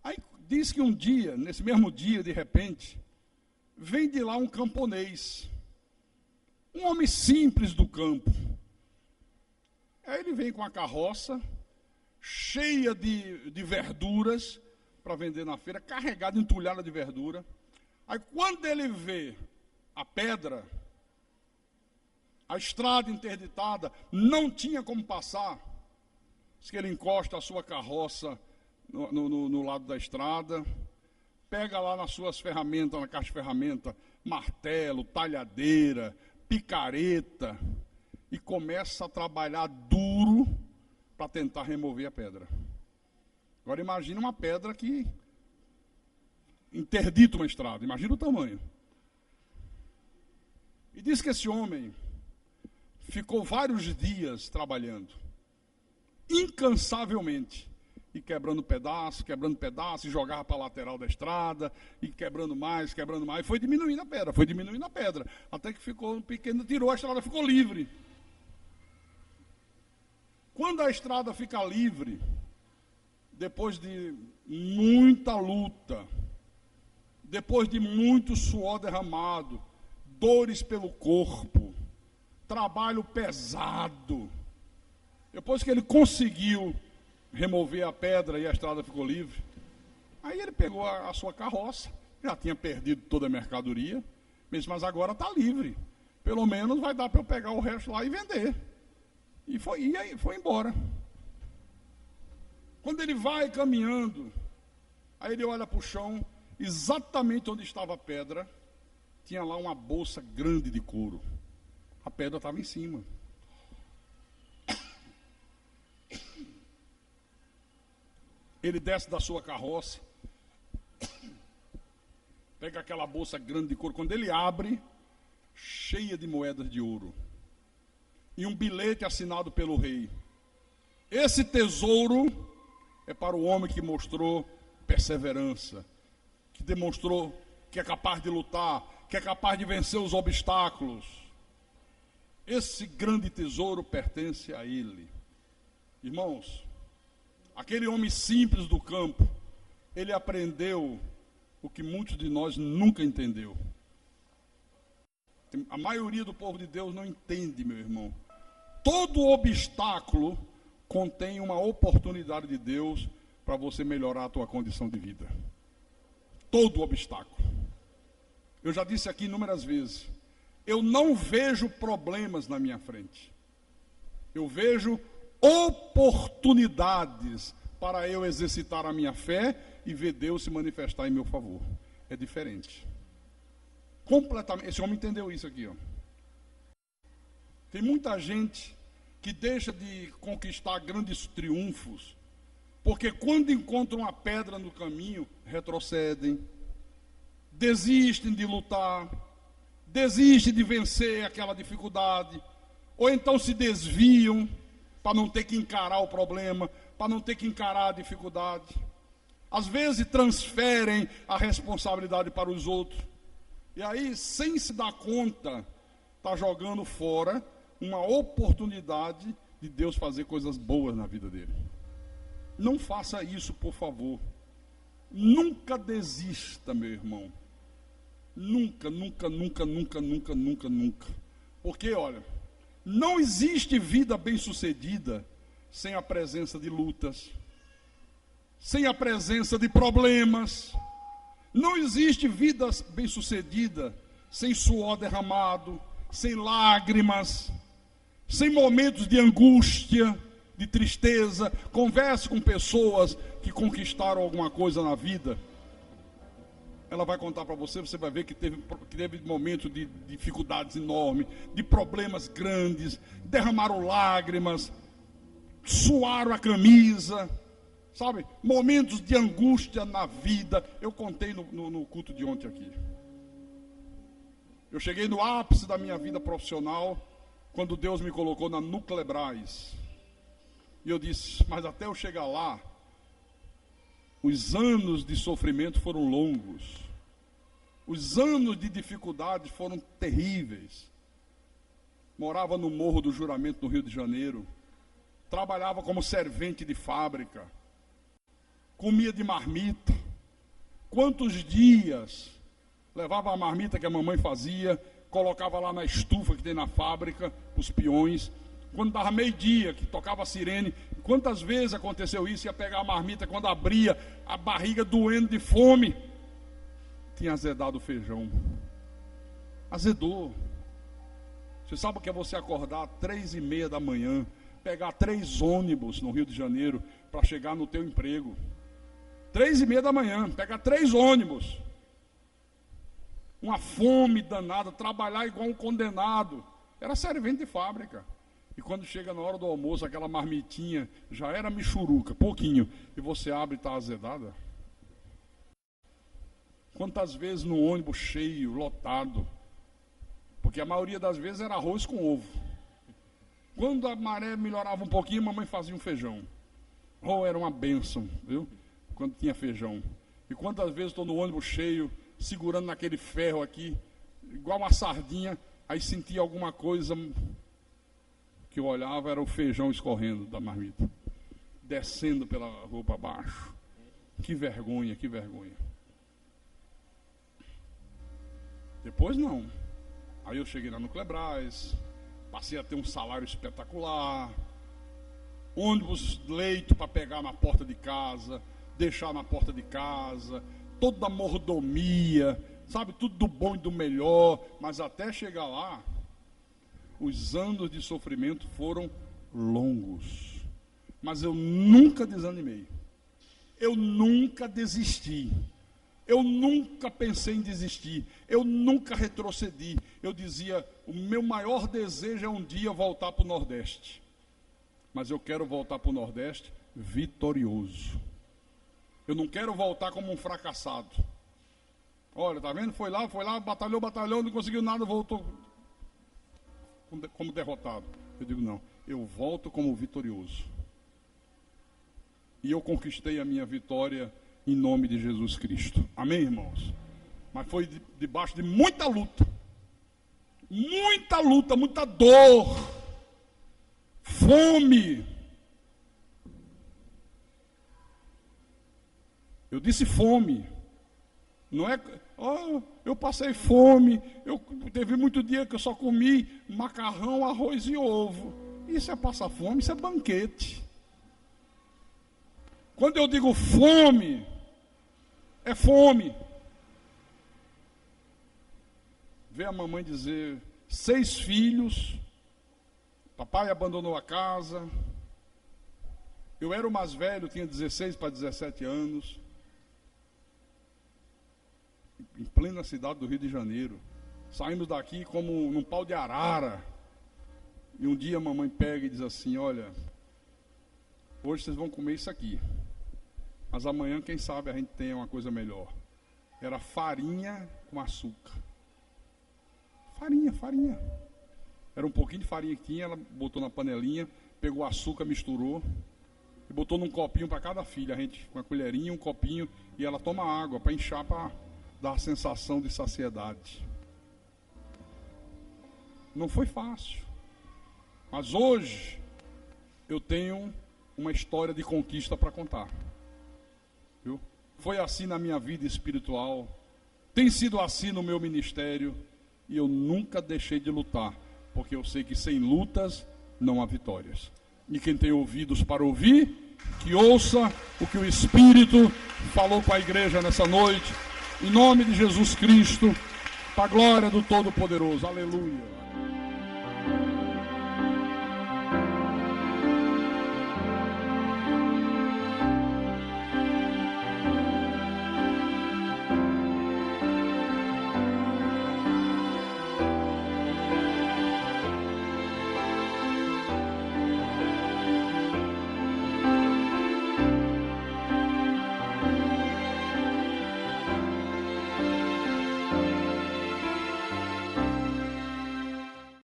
Aí diz que um dia, nesse mesmo dia, de repente, vem de lá um camponês, um homem simples do campo. Aí ele vem com a carroça, cheia de verduras, para vender na feira, carregada, entulhada de verdura. Aí quando ele vê a pedra, a estrada interditada, não tinha como passar, diz que ele encosta a sua carroça no lado da estrada, pega lá nas suas ferramentas, na caixa de ferramenta, martelo, talhadeira, picareta, e começa a trabalhar duro para tentar remover a pedra. Agora imagine uma pedra que interdita uma estrada, imagina o tamanho. E diz que esse homem ficou vários dias trabalhando, incansavelmente, e quebrando pedaço, e jogava para a lateral da estrada, e quebrando mais, e foi diminuindo a pedra, até que ficou pequeno, tirou a estrada, ficou livre. Quando a estrada fica livre, depois de muita luta, depois de muito suor derramado, dores pelo corpo, trabalho pesado, depois que ele conseguiu remover a pedra e a estrada ficou livre, aí ele pegou a sua carroça, já tinha perdido toda a mercadoria, mas agora está livre, pelo menos vai dar para eu pegar o resto lá e vender. E foi embora. Quando ele vai caminhando, aí ele olha para o chão, exatamente onde estava a pedra, tinha lá uma bolsa grande de couro. A pedra estava em cima. Ele desce da sua carroça, pega aquela bolsa grande de couro. Quando ele abre, cheia de moedas de ouro, e um bilhete assinado pelo rei. Esse tesouro é para o homem que mostrou perseverança, que demonstrou que é capaz de lutar, que é capaz de vencer os obstáculos. Esse grande tesouro pertence a ele. Irmãos, aquele homem simples do campo, ele aprendeu o que muitos de nós nunca entendeu. A maioria do povo de Deus não entende, meu irmão. Todo obstáculo contém uma oportunidade de Deus para você melhorar a tua condição de vida. Todo obstáculo. Eu já disse aqui inúmeras vezes, eu não vejo problemas na minha frente. Eu vejo oportunidades para eu exercitar a minha fé e ver Deus se manifestar em meu favor. É diferente. Completamente. Esse homem entendeu isso aqui, ó. Tem muita gente que deixa de conquistar grandes triunfos, porque quando encontram uma pedra no caminho, retrocedem, desistem de lutar, desistem de vencer aquela dificuldade, ou então se desviam para não ter que encarar o problema, para não ter que encarar a dificuldade. Às vezes transferem a responsabilidade para os outros, e aí, sem se dar conta, está jogando fora uma oportunidade de Deus fazer coisas boas na vida dele. Não faça isso, por favor. Nunca desista, meu irmão. Nunca. Porque, olha, não existe vida bem-sucedida sem a presença de lutas, sem a presença de problemas. Não existe vida bem-sucedida sem suor derramado, sem lágrimas, sem momentos de angústia, de tristeza. Converse com pessoas que conquistaram alguma coisa na vida. Ela vai contar para você, você vai ver que teve momentos de dificuldades enormes, de problemas grandes, derramaram lágrimas, suaram a camisa, sabe? Momentos de angústia na vida. Eu contei no culto de ontem aqui. Eu cheguei no ápice da minha vida profissional, quando Deus me colocou na Nuclebras. E eu disse, mas até eu chegar lá, os anos de sofrimento foram longos. Os anos de dificuldade foram terríveis. Morava no Morro do Juramento, no Rio de Janeiro. Trabalhava como servente de fábrica. Comia de marmita. Quantos dias levava a marmita que a mamãe fazia, colocava lá na estufa que tem na fábrica, os peões. Quando dava meio-dia, que tocava a sirene, quantas vezes aconteceu isso? Ia pegar a marmita, quando abria, a barriga doendo de fome. Tinha azedado o feijão. Azedou. Você sabe o que é você acordar 3h30 da manhã, pegar 3 ônibus no Rio de Janeiro para chegar no teu emprego? 3h30 da manhã, pegar 3 ônibus. Uma fome danada, trabalhar igual um condenado. Era servente de fábrica. E quando chega na hora do almoço, aquela marmitinha já era michuruca, pouquinho, e você abre e está azedada. Quantas vezes no ônibus cheio, lotado, porque a maioria das vezes era arroz com ovo. Quando a maré melhorava um pouquinho, a mamãe fazia um feijão. Oh, era uma bênção, viu? Quando tinha feijão. E quantas vezes estou no ônibus cheio, segurando naquele ferro aqui, igual uma sardinha, aí sentia alguma coisa que eu olhava, era o feijão escorrendo da marmita, descendo pela roupa abaixo. Que vergonha, que vergonha. Depois não. Aí eu cheguei lá no Clebrais, passei a ter um salário espetacular, ônibus, leito para pegar na porta de casa, deixar na porta de casa, toda a mordomia, sabe, tudo do bom e do melhor, mas até chegar lá, os anos de sofrimento foram longos. Mas eu nunca desanimei, eu nunca desisti. Eu nunca pensei em desistir, eu nunca retrocedi. Eu dizia, o meu maior desejo é um dia voltar para o Nordeste. Mas eu quero voltar para o Nordeste vitorioso. Eu não quero voltar como um fracassado. Olha, tá vendo? Foi lá, batalhou, não conseguiu nada, voltou como derrotado. Eu digo, não, eu volto como vitorioso. E eu conquistei a minha vitória em nome de Jesus Cristo. Amém, irmãos? Mas foi debaixo de muita luta, muita dor, fome. Eu disse fome. Não é, eu passei fome, teve muito dia que eu só comi macarrão, arroz e ovo. Isso é passar fome, isso é banquete. Quando eu digo fome, é fome. Ver a mamãe dizer, 6 filhos, papai abandonou a casa, eu era o mais velho, tinha 16 para 17 anos, em plena cidade do Rio de Janeiro, saímos daqui como num pau de arara, e um dia a mamãe pega e diz assim, olha, hoje vocês vão comer isso aqui, mas amanhã, quem sabe, a gente tem uma coisa melhor. Era farinha com açúcar. Farinha. Era um pouquinho de farinha que tinha, ela botou na panelinha, pegou açúcar, misturou, e botou num copinho para cada filha. A gente, com a colherinha, um copinho, e ela toma água para inchar, para dar a sensação de saciedade. Não foi fácil. Mas hoje, eu tenho uma história de conquista para contar. Viu? Foi assim na minha vida espiritual, tem sido assim no meu ministério, e eu nunca deixei de lutar, porque eu sei que sem lutas não há vitórias. E quem tem ouvidos para ouvir, que ouça o que o Espírito falou com a igreja nessa noite, em nome de Jesus Cristo, para a glória do Todo-Poderoso. Aleluia.